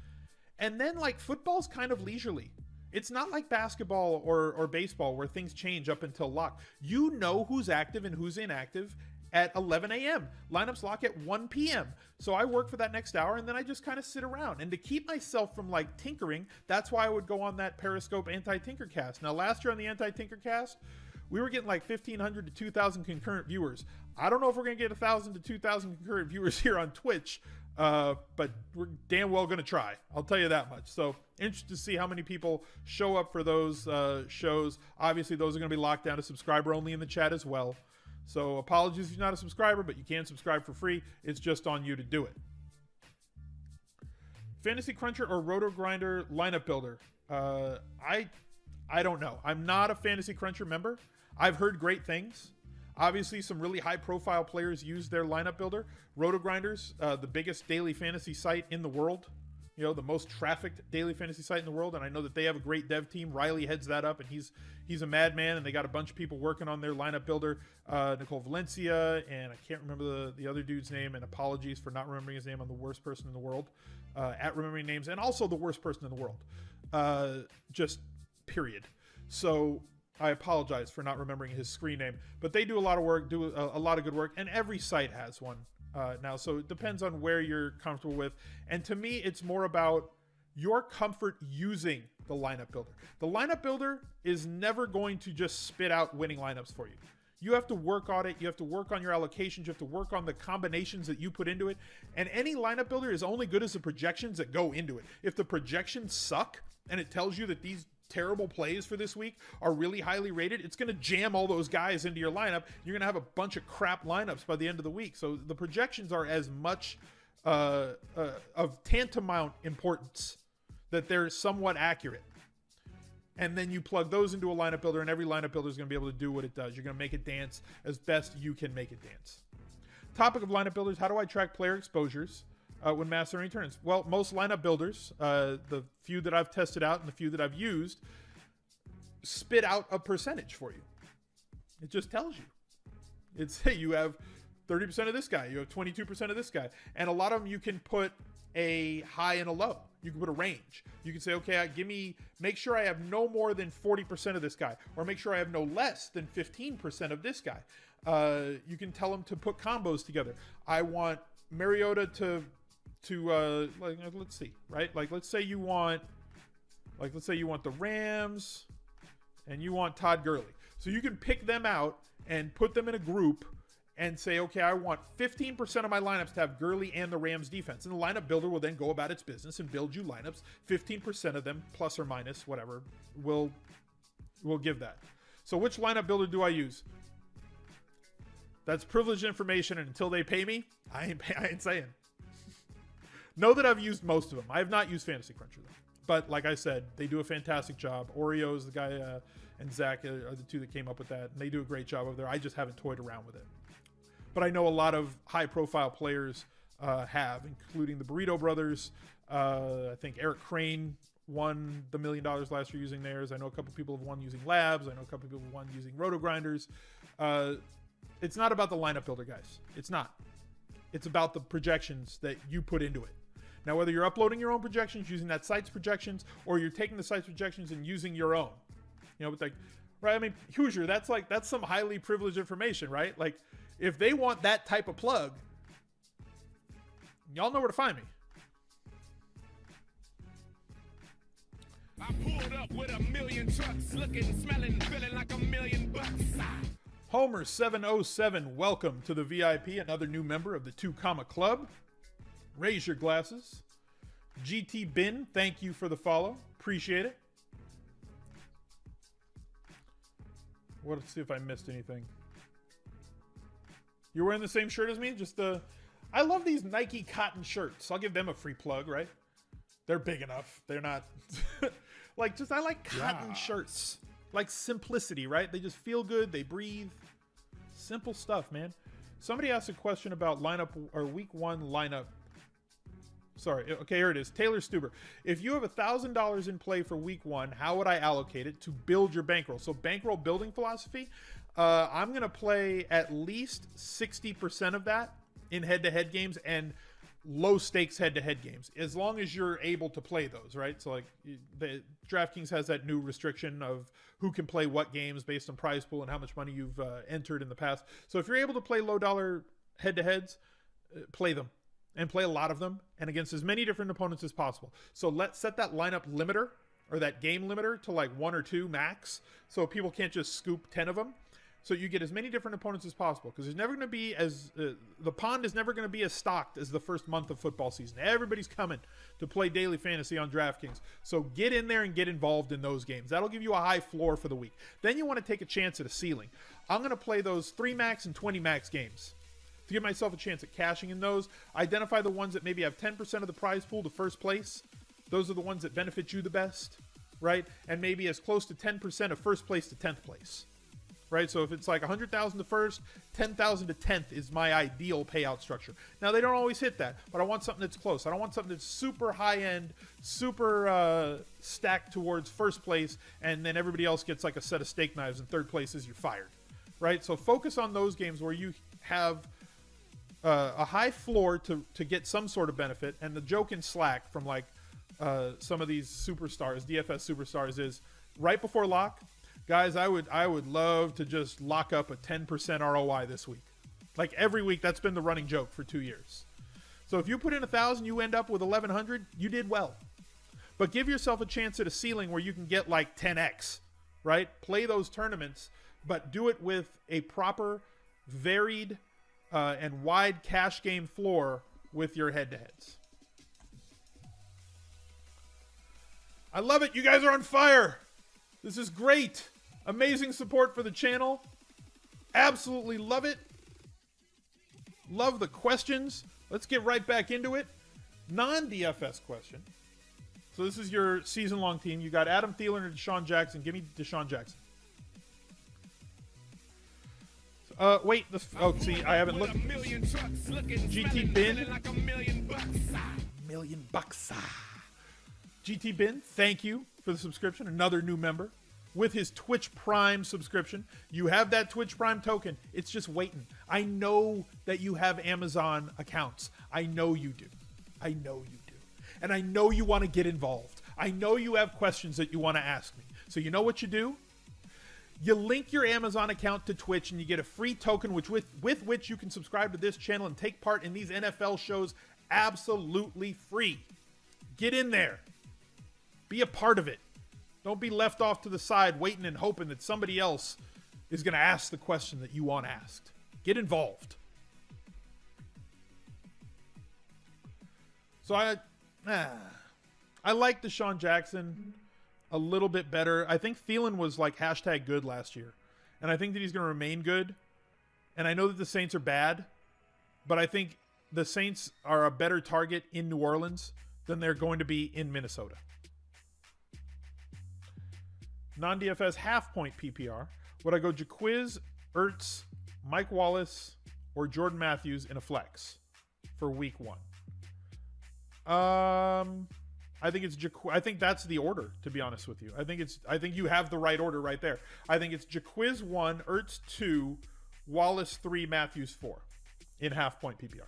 And then like football's kind of leisurely. It's not like basketball or baseball where things change up until lock. You know who's active and who's inactive at 11 a.m. Lineups lock at 1 p.m. So I work for that next hour, and then I just kind of sit around. And to keep myself from like tinkering, that's why I would go on that Periscope Anti-Tinkercast. Now, last year on the Anti-Tinkercast, we were getting like 1,500 to 2,000 concurrent viewers. I don't know if we're going to get 1,000 to 2,000 concurrent viewers here on Twitch, but we're damn well going to try. I'll tell you that much. So interested to see how many people show up for those shows. Obviously, those are going to be locked down to subscriber only in the chat as well. So apologies if you're not a subscriber, but you can subscribe for free. It's just on you to do it. Fantasy Cruncher or Roto Grinder lineup builder? I don't know. I'm not a Fantasy Cruncher member. I've heard great things. Obviously, some really high-profile players use their lineup builder. Roto Grinders, the biggest daily fantasy site in the world. The most trafficked daily fantasy site in the world, and I know that they have a great dev team. Riley heads that up, and he's a madman, and they got a bunch of people working on their lineup builder. Nicole Valencia, and I can't remember the other dude's name, and apologies for not remembering his name. I'm the worst person in the world at remembering names, and also the worst person in the world. Just period. So I apologize for not remembering his screen name, but they do a lot of work, do a lot of good work, and every site has one. Now, so it depends on where you're comfortable with. And to me, it's more about your comfort using the lineup builder. The lineup builder is never going to just spit out winning lineups for you. You have to work on it. You have to work on your allocations. You have to work on the combinations that you put into it. And any lineup builder is only good as the projections that go into it. If the projections suck and it tells you that these terrible plays for this week are really highly rated, it's going to jam all those guys into your lineup. You're going to have a bunch of crap lineups by the end of the week. So the projections are as much of tantamount importance that they're somewhat accurate. And then you plug those into a lineup builder, and every lineup builder is going to be able to do what it does. You're going to make it dance as best you can make it dance. Topic of lineup builders: how do I track player exposures when mastering turns? Well, most lineup builders, the few that I've tested out and the few that I've used, spit out a percentage for you. It just tells you. It's, hey, you have 30% of this guy, you have 22% of this guy, and a lot of them you can put a high and a low. You can put a range. You can say, okay, make sure I have no more than 40% of this guy, or make sure I have no less than 15% of this guy. You can tell them to put combos together. I want Mariota to let's see, right? Like, let's say you want the Rams and you want Todd Gurley. So you can pick them out and put them in a group and say, okay, I want 15% of my lineups to have Gurley and the Rams defense. And the lineup builder will then go about its business and build you lineups. 15% of them, plus or minus, whatever, will give that. So which lineup builder do I use? That's privileged information, and until they pay me, I ain't saying. Know that I've used most of them. I have not used Fantasy Cruncher, though. But like I said, they do a fantastic job. Oreo is the guy, and Zach are the two that came up with that, and they do a great job over there. I just haven't toyed around with it. But I know a lot of high-profile players have, including the Burrito Brothers. I think Eric Crane won the $1 million last year using theirs. I know a couple people have won using Labs. I know a couple people have won using Roto Grinders. It's not about the lineup builder, guys. It's not. It's about the projections that you put into it. Now, whether you're uploading your own projections using that site's projections, or you're taking the site's projections and using your own, but like, right? I mean, Hoosier, that's some highly privileged information, right? Like, if they want that type of plug, y'all know where to find me. I pulled up with 1,000,000 trucks, looking, smelling, feeling like $1,000,000. Homer 707, welcome to the VIP, another new member of the 2 Comma Club. Raise your glasses. GT Bin, thank you for the follow. Appreciate it. Let's see if I missed anything. You're wearing the same shirt as me? I love these Nike cotton shirts. I'll give them a free plug, right? They're big enough. They're not I like cotton shirts. Like simplicity, right? They just feel good. They breathe. Simple stuff, man. Somebody asked a question about lineup or week 1 lineup Sorry. Okay, here it is. Taylor Stuber. If you have $1,000 in play for week 1, how would I allocate it to build your bankroll? So bankroll building philosophy, I'm going to play at least 60% of that in head-to-head games and low stakes head-to-head games, as long as you're able to play those, right? So like the DraftKings has that new restriction of who can play what games based on prize pool and how much money you've entered in the past. So if you're able to play low dollar head-to-heads, play them. And play a lot of them, and against as many different opponents as possible. So let's set that lineup limiter, or that game limiter, to like 1 or 2 max, so people can't just scoop 10 of them. So you get as many different opponents as possible, because there's never going to be the pond is never going to be as stocked as the first month of football season. Everybody's coming to play daily fantasy on DraftKings. So get in there and get involved in those games. That'll give you a high floor for the week. Then you want to take a chance at a ceiling. I'm going to play those 3 max and 20 max games to give myself a chance at cashing in those. Identify the ones that maybe have 10% of the prize pool to first place. Those are the ones that benefit you the best, right? And maybe as close to 10% of first place to 10th place, right? So if it's like 100,000 to first, 10,000 to 10th is my ideal payout structure. Now, they don't always hit that, but I want something that's close. I don't want something that's super high-end, super stacked towards first place, and then everybody else gets like a set of steak knives, and third place is you're fired, right? So focus on those games where you have a high floor to get some sort of benefit. And the joke in Slack from like some of these superstars, DFS superstars, is right before lock, guys, I would love to just lock up a 10% ROI this week. Like every week, that's been the running joke for 2 years. So if you put in 1,000, you end up with 1,100, you did well. But give yourself a chance at a ceiling where you can get like 10x, right? Play those tournaments, but do it with a proper, varied, and wide cash game floor with your head-to-heads. I love it. You guys are on fire. This is great. Amazing support for the channel. Absolutely love it. Love the questions. Let's get right back into it. Non-DFS question. So this is your season-long team. You got Adam Thielen and Deshaun Jackson. Give me Deshaun Jackson. Wait. See, I haven't looked. GT Bin. $1 million. GT Bin, thank you for the subscription. Another new member with his Twitch Prime subscription. You have that Twitch Prime token. It's just waiting. I know that you have Amazon accounts. I know you do. I know you do. And I know you want to get involved. I know you have questions that you want to ask me. So you know what you do? You link your Amazon account to Twitch and you get a free token with which you can subscribe to this channel and take part in these NFL shows absolutely free. Get in there. Be a part of it. Don't be left off to the side waiting and hoping that somebody else is going to ask the question that you want asked. Get involved. So I like Deshaun Jackson a little bit better. I think Thielen was like hashtag good last year. And I think that he's going to remain good. And I know that the Saints are bad, but I think the Saints are a better target in New Orleans than they're going to be in Minnesota. Non-DFS half-point PPR. Would I go Jaquiz, Ertz, Mike Wallace, or Jordan Matthews in a flex for week 1? I think it's I think that's the order, to be honest with you. I think you have the right order right there. I think it's Jaquiz 1, Ertz 2, Wallace 3, Matthews 4 in half-point PPR.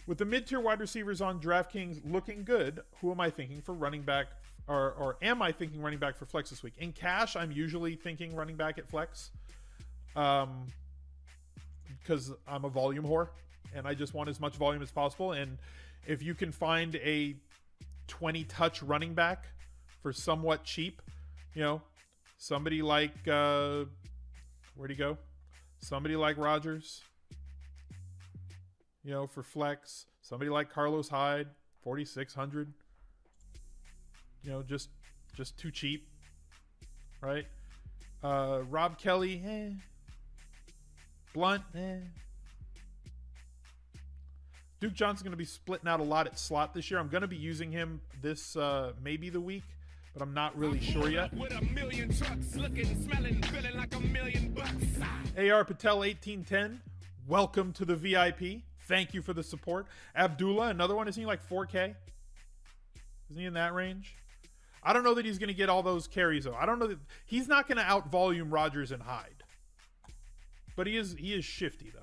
With the mid-tier wide receivers on DraftKings looking good, who am I thinking for running back, or am I thinking running back for flex this week? In cash, I'm usually thinking running back at flex, because I'm a volume whore, and I just want as much volume as possible. And if you can find a 20-touch running back for somewhat cheap, somebody like, where'd he go? Somebody like Rodgers, for flex. Somebody like Carlos Hyde, 4,600. Just too cheap, right? Rob Kelly, Blunt, Duke Johnson's going to be splitting out a lot at slot this year. I'm going to be using him this maybe the week, but I'm not really sure yet. AR Patel 1810, welcome to the VIP. Thank you for the support. Abdullah, another one. Isn't he like 4K? Isn't he in that range? I don't know that he's going to get all those carries, though. I don't know that he's not going to out volume Rodgers and Hyde. But he is shifty, though.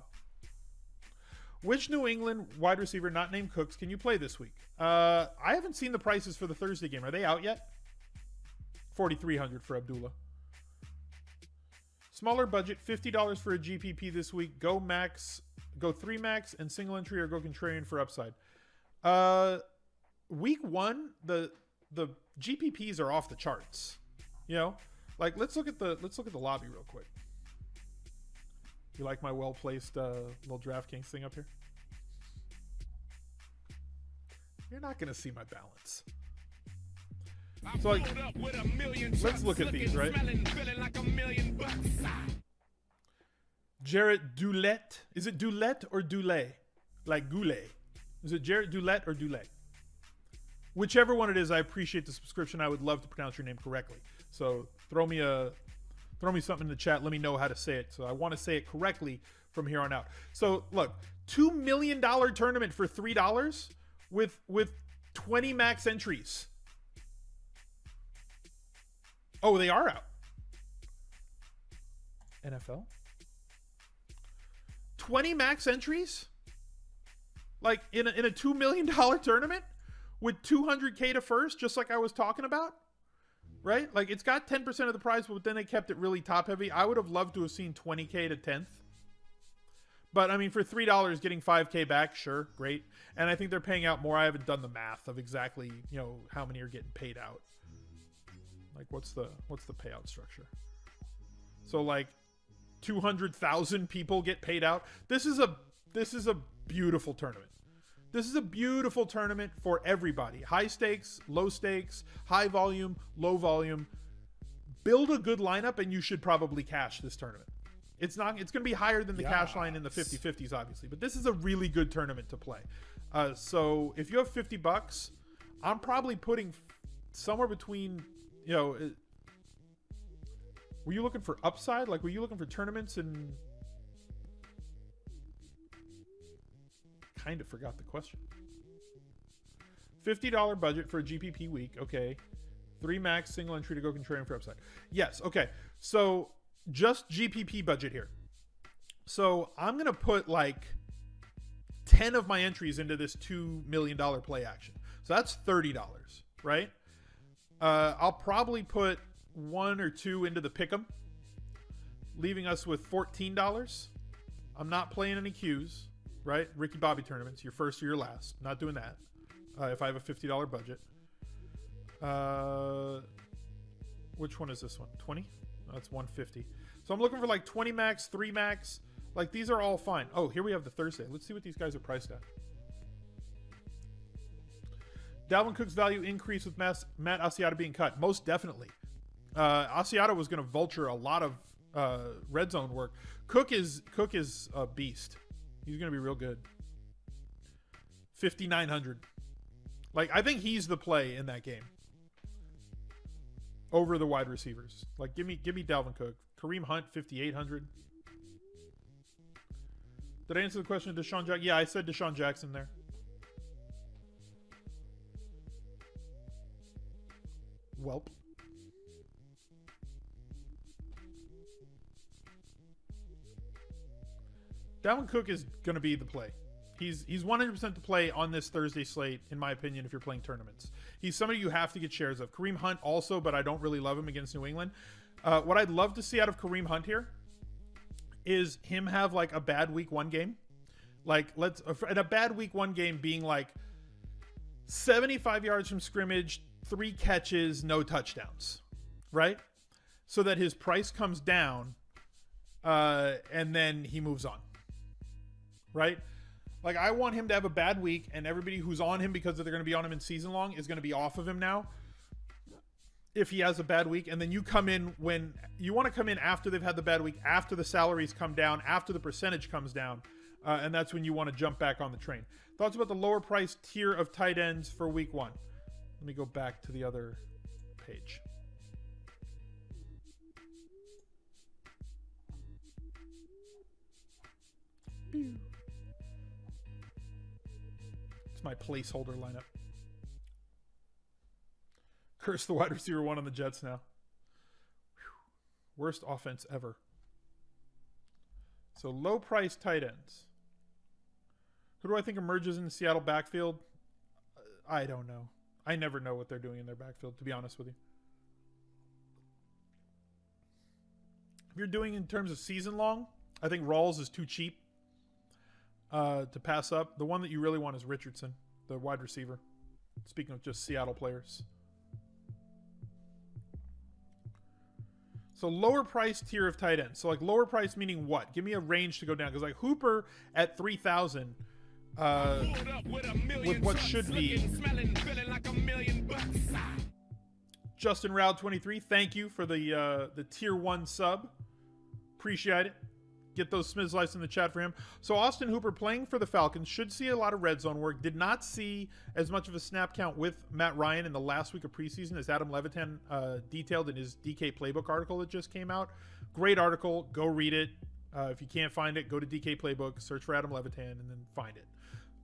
Which New England wide receiver not named Cooks can you play this week? I haven't seen the prices for the Thursday game. Are they out yet? $4,300 for Abdullah. Smaller budget, $50 for a GPP this week. Go 3 max and single entry, or go contrarian for upside. Week 1, the GPPs are off the charts. You know, like let's look at the lobby real quick. You like my well-placed little DraftKings thing up here? You're not gonna see my balance. So like, let's look at these, right? Jarrett Dulett. Is it Dulett or Dulé? Like Goulet. Is it Jarrett Dulett or Dulé? Whichever one it is, I appreciate the subscription. I would love to pronounce your name correctly. So throw me something in the chat. Let me know how to say it. So I want to say it correctly from here on out. So look, $2 million tournament for $3 with 20 max entries. Oh, they are out. NFL. 20 max entries? Like in a $2 million tournament with 200K to first, just like I was talking about? Right? Like it's got 10% of the prize, but then they kept it really top heavy. I would have loved to have seen 20K to 10th. But I mean, for $3 getting 5K back, sure, great. And I think they're paying out more. I haven't done the math of exactly, you know, how many are getting paid out. Like what's the payout structure? So like 200,000 people get paid out. This is a beautiful tournament. This is a beautiful tournament for everybody. High stakes, low stakes, high volume, low volume. Build a good lineup and you should probably cash this tournament. It's going to be higher than the cash line in the 50-50s, obviously, but this is a really good tournament to play. So if you have $50, I'm probably putting somewhere between, you know, were you looking for upside? Like, were you looking for tournaments? And kind of forgot the question. $50 budget for a GPP week. Okay. 3 max, single entry to go contrarian for upside. Yes. Okay. So just GPP budget here. So I'm going to put like 10 of my entries into this $2 million play action. So that's $30, right? I'll probably put 1 or 2 into the pick'em, leaving us with $14. I'm not playing any Qs, right? Ricky Bobby tournaments, your first or your last. Not doing that. If I have a $50 budget. Which one is this one? 20? No, that's 150. So I'm looking for like 20 max, 3 max. Like these are all fine. Oh, here we have the Thursday. Let's see what these guys are priced at. Dalvin Cook's value increased with Matt Asiata being cut. Most definitely. Asiata was going to vulture a lot of red zone work. Cook is a beast. He's going to be real good. 5,900. Like I think he's the play in that game over the wide receivers. Like give me Dalvin Cook. Kareem Hunt 5,800. Did I answer the question of Deshaun Jackson? Yeah, I said Deshaun Jackson there. Welp. Dalvin Cook is going to be the play. He's 100% the play on this Thursday slate, in my opinion, if you're playing tournaments. He's somebody you have to get shares of. Kareem Hunt also, but I don't really love him against New England. What I'd love to see out of Kareem Hunt here is him have like a bad week 1 game. Like and a bad week 1 game being like 75 yards from scrimmage, 3 catches, no touchdowns, right? So that his price comes down and then he moves on, right? Like I want him to have a bad week and everybody who's on him because they're going to be on him in season long is going to be off of him now if he has a bad week. And then you come in when you want to come in after they've had the bad week, after the salaries come down, after the percentage comes down. And that's when you want to jump back on the train. Thoughts about the lower price tier of tight ends for week 1? Let me go back to the other page. It's my placeholder lineup. Curse the wide receiver 1 on the Jets now. Whew. Worst offense ever. So low price tight ends. Who do I think emerges in the Seattle backfield? I don't know. I never know what they're doing in their backfield, to be honest with you. If you're doing in terms of season long, I think Rawls is too cheap to pass up. The one that you really want is Richardson, the wide receiver. Speaking of just Seattle players. So lower price tier of tight ends. So like lower price meaning what? Give me a range to go down. Because like Hooper at 3,000 with what should be Justin Round 23. Thank you for the tier 1 sub. Appreciate it. Get those Smiths lights in the chat for him. So Austin Hooper playing for the Falcons should see a lot of red zone work. Did not see as much of a snap count with Matt Ryan in the last week of preseason as Adam Levitan detailed in his DK Playbook article that just came out. Great article. Go read it. If you can't find it, go to DK Playbook, search for Adam Levitan, and then find it.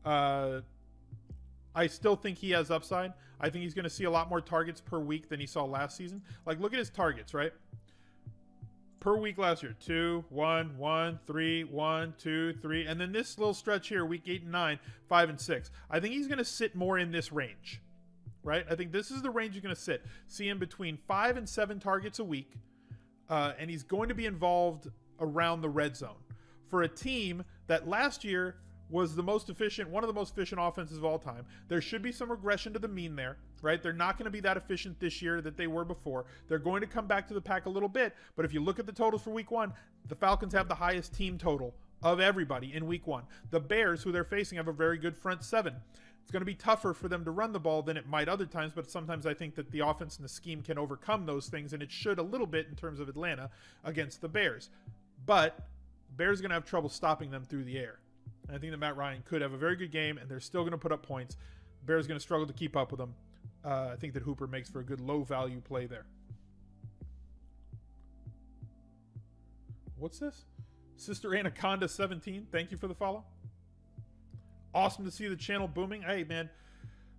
I still think he has upside. I think he's going to see a lot more targets per week than he saw last season. Like, look at his targets, right? Per week last year, 2, 1, 1, 3, 1, 2, 3. And then this little stretch here, week 8 and 9, 5 and 6. I think he's going to sit more in this range, right? I think this is the range he's going to sit. See him between 5 and 7 targets a week. And he's going to be involved around the red zone. For a team that last year was the most efficient, one of the most efficient offenses of all time. There should be some regression to the mean there, right? They're not going to be that efficient this year that they were before. They're going to come back to the pack a little bit, but if you look at the totals for week 1, the Falcons have the highest team total of everybody in week 1. The Bears, who they're facing, have a very good front 7. It's going to be tougher for them to run the ball than it might other times, but sometimes I think that the offense and the scheme can overcome those things, and it should a little bit in terms of Atlanta against the Bears. But Bears are going to have trouble stopping them through the air. And I think that Matt Ryan could have a very good game, and they're still going to put up points. Bears are going to struggle to keep up with them. I think that Hooper makes for a good low-value play there. What's this? Sister Anaconda 17. Thank you for the follow. Awesome to see the channel booming. Hey, man,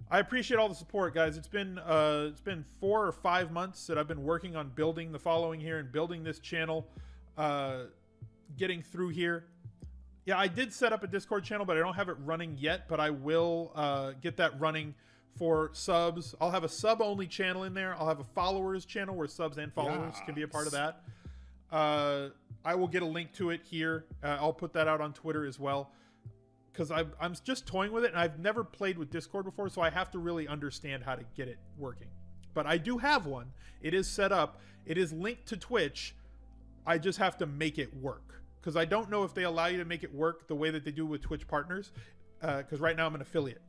I appreciate all the support, guys. It's been 4 or 5 months that I've been working on building the following here and building this channel, getting through here. Yeah, I did set up a Discord channel, but I don't have it running yet, but I will get that running for subs. I'll have a sub-only channel in there. I'll have a followers channel where subs and followers can be a part of that. I will get a link to it here. I'll put that out on Twitter as well, because I'm just toying with it, and I've never played with Discord before, so I have to really understand how to get it working. But I do have one. It is set up. It is linked to Twitch. I just have to make it work, because I don't know if they allow you to make it work the way that they do with Twitch partners, because right now I'm an affiliate.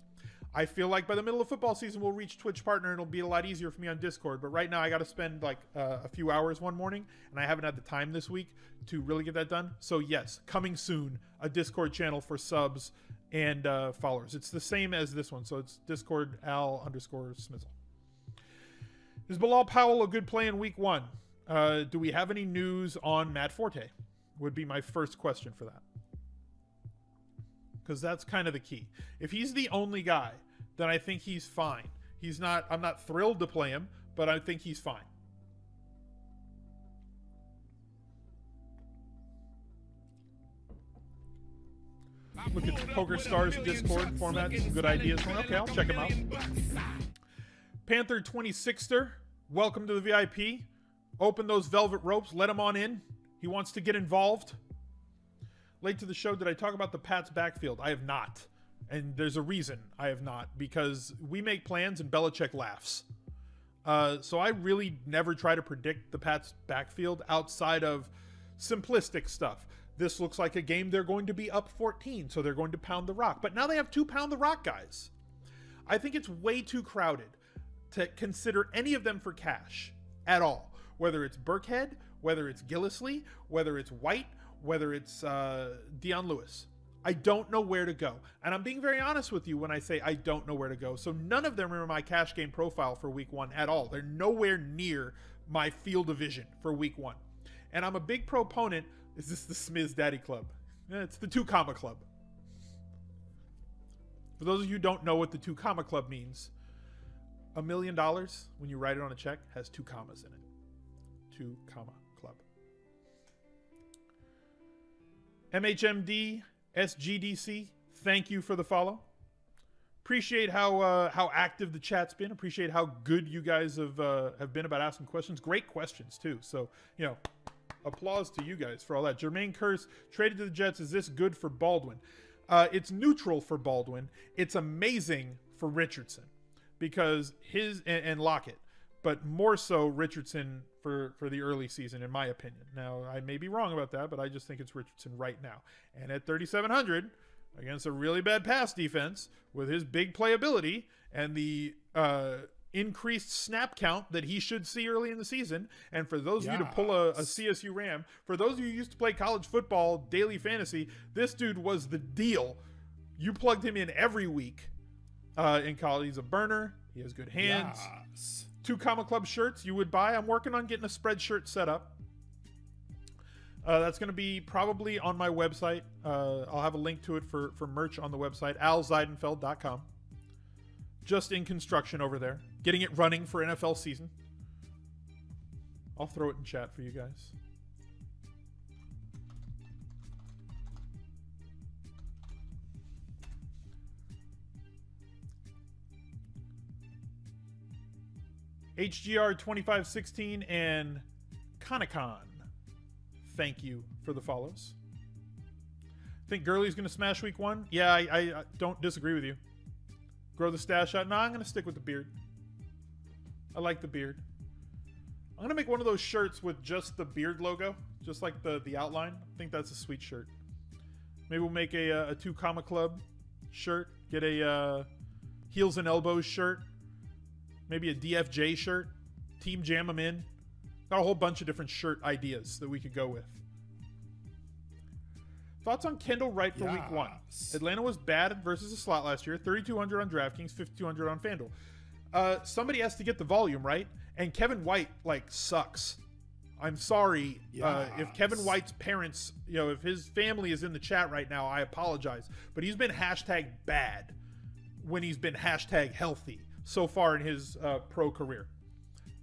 I feel like by the middle of football season, we'll reach Twitch partner, and it'll be a lot easier for me on Discord. But right now, I got to spend like a few hours one morning, and I haven't had the time this week to really get that done. So yes, coming soon, a Discord channel for subs and followers. It's the same as this one, so it's Discord Al_Smizzle. Is Bilal Powell a good play in week 1? Do we have any news on Matt Forte? Would be my first question for that. Because that's kind of the key. If he's the only guy, then I think he's fine. He's not, I'm not thrilled to play him, but I think he's fine. Look at the Poker Stars Discord format. Some good ideas. Okay, I'll check him out. Panther 26er, welcome to the VIP. Open those velvet ropes. Let him on in. He wants to get involved. Late to the show, did I talk about the Pats backfield? I have not. And there's a reason I have not. Because we make plans and Belichick laughs. So I really never try to predict the Pats backfield outside of simplistic stuff. This looks like a game they're going to be up 14, so they're going to pound the rock. But now they have 2 pound the rock guys. I think it's way too crowded to consider any of them for cash at all. Whether it's Burkhead, whether it's Gillislee, whether it's White, whether it's Dion Lewis. I don't know where to go. And I'm being very honest with you when I say I don't know where to go. So none of them are in my cash game profile for week 1 at all. They're nowhere near my field of vision for week 1. And I'm a big proponent. Is this the Smiz Daddy Club? It's the 2 Comma Club. For those of you who don't know what the 2 comma club means, $1 million, when you write it on a check, has 2 commas in it. 2 comma club. MHMD SGDC, thank you for the follow. Appreciate how active the chat's been. Appreciate how good you guys have been about asking questions. Great questions too. So, applause to you guys for all that. Jermaine Curse traded to the Jets. Is this good for Baldwin? It's neutral for Baldwin. It's amazing for Richardson because and Lockett, but more so Richardson for the early season, in my opinion. Now, I may be wrong about that, but I just think it's Richardson right now. And at 3,700 against a really bad pass defense with his big playability and the increased snap count that he should see early in the season. And for those of you to pull a CSU Ram, for those of you who used to play college football daily fantasy, this dude was the deal. You plugged him in every week in college. He's a burner. He has good hands. Yes. 2 comma club shirts you would buy. I'm working on getting a spread shirt set up. That's going to be probably on my website. I'll have a link to it for merch on the website, alzeidenfeld.com. Just in construction over there. Getting it running for NFL season. I'll throw it in chat for you guys. HGR 2516 and Conicon, thank you for the follows. Think Gurley's going to smash week 1? Yeah, I don't disagree with you. Grow the stash out. No, I'm going to stick with the beard. I like the beard. I'm going to make one of those shirts with just the beard logo, just like the outline. I think that's a sweet shirt. Maybe we'll make a 2 comma club shirt. Get a heels and elbows shirt. Maybe a DFJ shirt. Team Jam 'em in. Got a whole bunch of different shirt ideas that we could go with. Thoughts on Kendall Wright for week 1? Atlanta was bad versus the slot last year. 3,200 on DraftKings, 5,200 on FanDuel. Somebody has to get the volume, right? And Kevin White, sucks. I'm sorry. If Kevin White's parents, if his family is in the chat right now, I apologize. But he's been hashtag bad when he's been hashtag healthy so far in his pro career.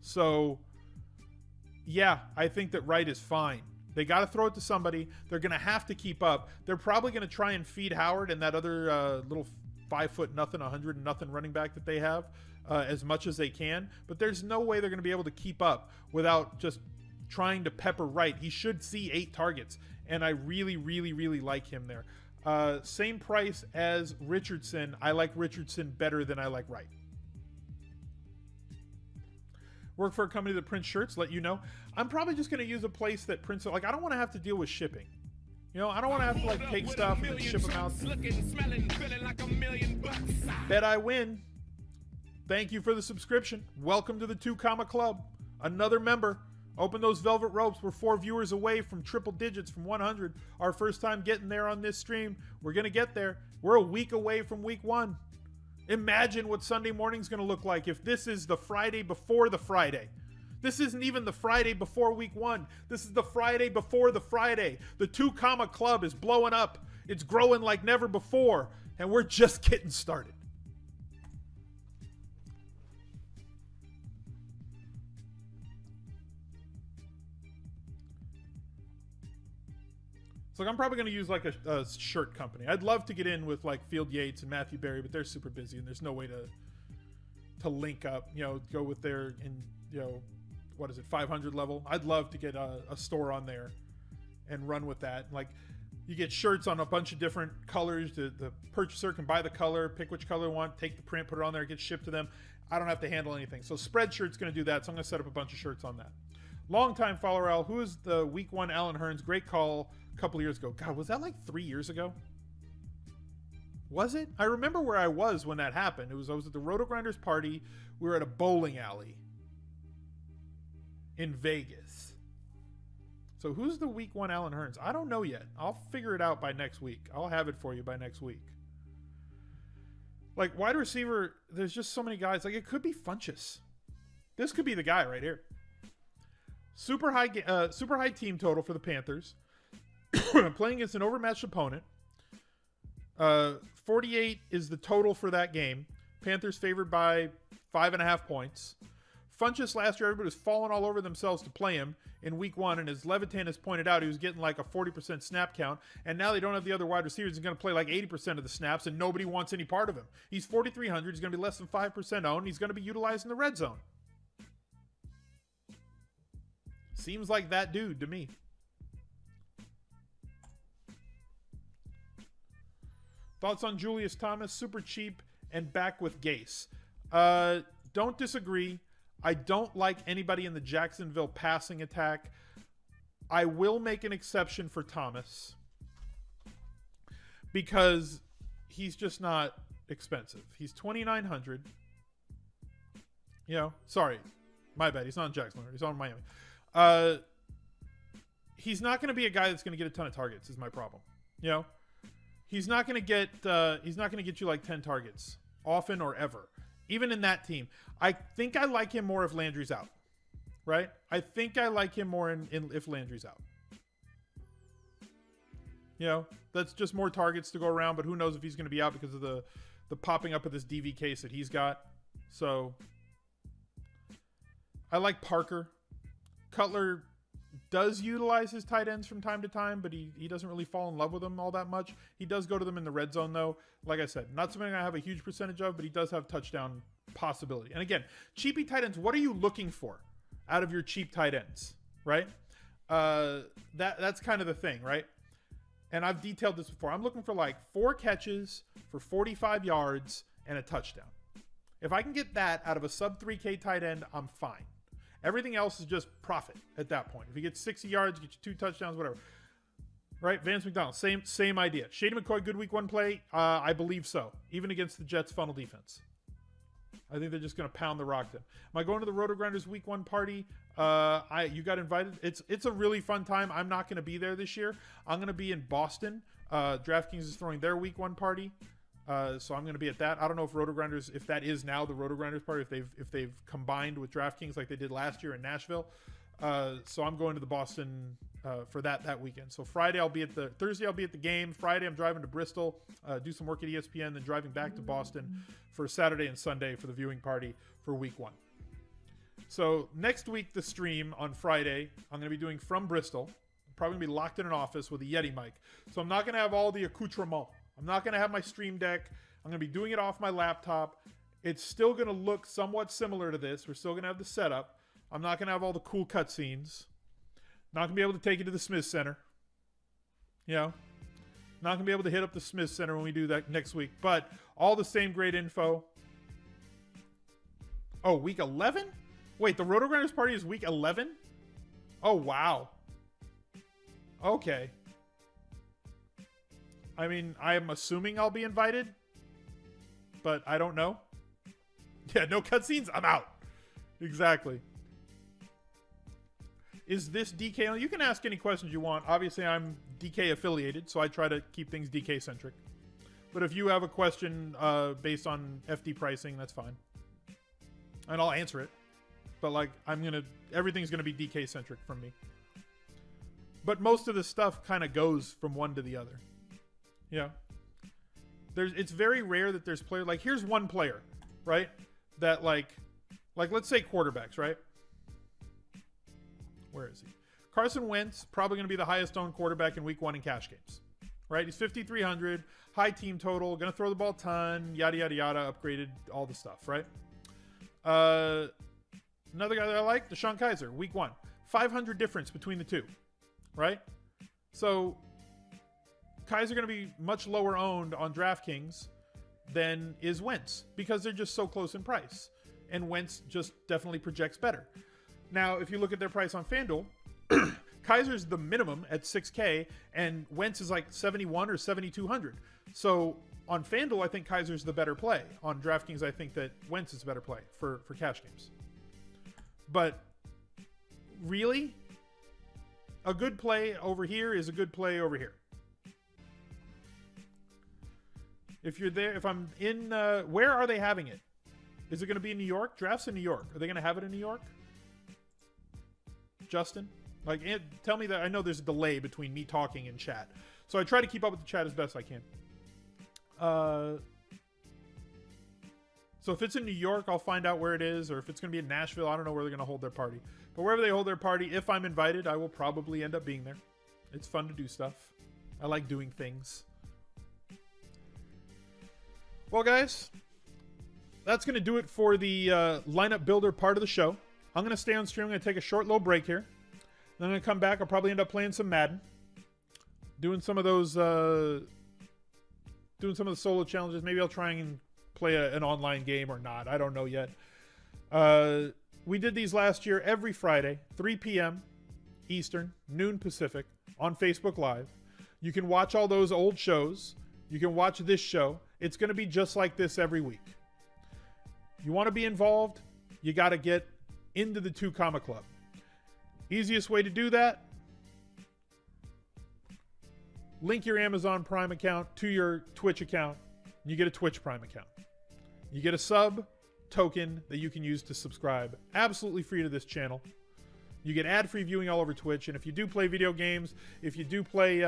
So, yeah, I think that Wright is fine. They got to throw it to somebody. They're going to have to keep up. They're probably going to try and feed Howard and that other little 5'0", 100 running back that they have as much as they can. But there's no way they're going to be able to keep up without just trying to pepper Wright. He should see 8 targets, and I really, really, really like him there. Same price as Richardson. I like Richardson better than I like Wright. Work for a company that prints shirts, let you know. I'm probably just going to use a place that prints it. I don't want to have to deal with shipping. I don't want to have to take stuff and ship them out. Bet I win. Thank you for the subscription. Welcome to the 2 comma club. Another member. Open those velvet ropes. We're 4 viewers away from triple digits from 100. Our first time getting there on this stream. We're going to get there. We're a week away from week 1. Imagine what Sunday morning's going to look like if this is the Friday before the Friday. This isn't even the Friday before week 1. This is the Friday before the Friday. The 2 comma club is blowing up. It's growing like never before. And we're just getting started. So I'm probably going to use a shirt company. I'd love to get in with Field Yates and Matthew Berry, but they're super busy and there's no way to link up, go with their, 500 level. I'd love to get a store on there and run with that. You get shirts on a bunch of different colors. The purchaser can buy the color, pick which color they want, take the print, put it on there, get shipped to them. I don't have to handle anything. So Spreadshirt's going to do that. So I'm going to set up a bunch of shirts on that. Longtime follower Al, who is the week 1 Alan Hearns? Great call a couple of years ago. God, was that 3 years ago? Was it? I remember where I was when that happened. I was at the Roto Grinders party. We were at a bowling alley in Vegas. So who's the week 1 Alan Hearns? I don't know yet. I'll figure it out by next week. I'll have it for you by next week. Wide receiver, there's just so many guys. It could be Funchess. This could be the guy right here. Super high team total for the Panthers. Playing against an overmatched opponent. 48 is the total for that game. Panthers favored by 5.5 points. Funchess last year, everybody was falling all over themselves to play him in week 1, and as Levitan has pointed out, he was getting like a 40% snap count, and now they don't have the other wide receivers. He's going to play like 80% of the snaps, and nobody wants any part of him. He's 4,300. He's going to be less than 5% owned. He's going to be utilized in the red zone. Seems like that dude to me. Thoughts on Julius Thomas? Super cheap and back with Gase. Don't disagree. I don't like anybody in the Jacksonville passing attack. I will make an exception for Thomas because he's just not expensive. He's 2,900. You know, sorry, my bad. He's not in Jacksonville. He's on Miami. He's not going to be a guy that's going to get a ton of targets. Is my problem. You know, he's not going to get. He's not going to get you like 10 targets often or ever. Even in that team, I think I like him more if Landry's out, right? I think I like him more if Landry's out. You know, that's just more targets to go around, but who knows if he's going to be out because of the popping up of this DV case that he's got. So I like Parker. Cutler does utilize his tight ends from time to time, but he doesn't really fall in love with them all that much. He does go to them in the red zone, though. Like I said, not something I have a huge percentage of, but he does have touchdown possibility. And again, cheapy tight ends, what are you looking for out of your cheap tight ends, right? That's kind of the thing, right? And I've detailed this before. I'm looking for like 4 catches for 45 yards and a touchdown. If I can get that out of a sub 3K tight end, I'm fine. Everything else is just profit at that point. If he gets 60 yards, get you 2 touchdowns, whatever. Right? Vance McDonald, same idea. Shady McCoy, good week 1 play? I believe so. Even against the Jets' funnel defense. I think they're just going to pound the rock then. Am I going to the Roto-Grinders week 1 party? You got invited. It's a really fun time. I'm not going to be there this year. I'm going to be in Boston. DraftKings is throwing their week 1 party. So I'm going to be at that. I don't know if Roto-Grinders, if that is now the Roto-Grinders party, if they've combined with DraftKings like they did last year in Nashville. So I'm going to the Boston for that weekend. So Thursday I'll be at the game. Friday I'm driving to Bristol, do some work at ESPN, then driving back to Boston for Saturday and Sunday for the viewing party for week 1. So next week, the stream on Friday, I'm going to be doing from Bristol. I'm probably going to be locked in an office with a Yeti mic. So I'm not going to have all the accoutrement. I'm not going to have my stream deck. I'm going to be doing it off my laptop. It's still going to look somewhat similar to this. We're still going to have the setup. I'm not going to have all the cool cutscenes. Not going to be able to take it to the Smith Center. You know? Not going to be able to hit up the Smith Center when we do that next week. But all the same great info. Oh, week 11? Wait, the Roto-Grinders party is week 11? Oh, wow. Okay. I mean, I am assuming I'll be invited, but I don't know. Yeah, no cutscenes? I'm out. Exactly. Is this DK? You can ask any questions you want. Obviously, I'm DK affiliated, so I try to keep things DK centric. But if you have a question based on FD pricing, that's fine. And I'll answer it. But like, everything's going to be DK centric from me. But most of the stuff kind of goes from one to the other. Yeah. It's very rare that there's player like here's one player, right? That like let's say quarterbacks, right? Where is he? Carson Wentz, probably going to be the highest owned quarterback in week 1 in cash games. Right? He's 5,300, high team total, going to throw the ball a ton, yada yada yada, upgraded all the stuff, right? Another guy that I like, Deshaun Kaiser, week 1. 500 difference between the two. Right? So Kaiser going to be much lower owned on DraftKings than is Wentz because they're just so close in price. And Wentz just definitely projects better. Now, if you look at their price on FanDuel, Kaiser's the minimum at 6K and Wentz is like 71 or 7,200. So on FanDuel, I think Kaiser's the better play. On DraftKings, I think that Wentz is a better play for cash games. But really, a good play over here is a good play over here. If you're there, if I'm in, where are they having it? Is it going to be in New York? Draft's in New York. Are they going to have it in New York? Justin? Like, tell me that. I know there's a delay between me talking and chat. So I try to keep up with the chat as best I can. So if it's in New York, I'll find out where it is, or if it's going to be in Nashville, I don't know where they're going to hold their party. But wherever they hold their party, if I'm invited, I will probably end up being there. It's fun to do stuff. I like doing things. Well, guys, that's going to do it for the lineup builder part of the show. I'm going to stay on stream. I'm going to take a short little break here. Then I'm going to come back. I'll probably end up playing some Madden. Doing some of those, doing some of the solo challenges. Maybe I'll try and play an online game or not. I don't know yet. We did these last year every Friday, 3 p.m. Eastern, noon Pacific, on Facebook Live. You can watch all those old shows. You can watch this show. It's going to be just like this every week. You want to be involved? You got to get into the 2 Comma Club. Easiest way to do that, link your Amazon Prime account to your Twitch account. And you get a Twitch Prime account. You get a sub token that you can use to subscribe. Absolutely free to this channel. You get ad-free viewing all over Twitch. And if you do play video games, if you do play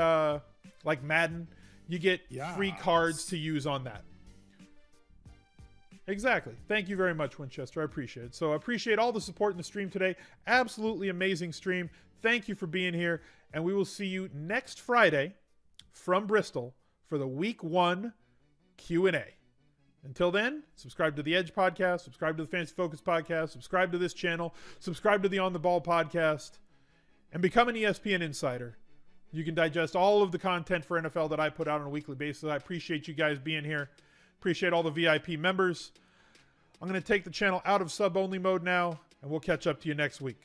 like Madden, you get free cards to use on that. Exactly. Thank you very much, Winchester. I appreciate it. So I appreciate all the support in the stream today. Absolutely amazing stream. Thank you for being here. And we will see you next Friday from Bristol for the Week 1 Q&A. Until then, subscribe to the Edge podcast, subscribe to the Fantasy Focus podcast, subscribe to this channel, subscribe to the On the Ball podcast, and become an ESPN insider. You can digest all of the content for NFL that I put out on a weekly basis. I appreciate you guys being here. Appreciate all the VIP members. I'm going to take the channel out of sub-only mode now, and we'll catch up to you next week.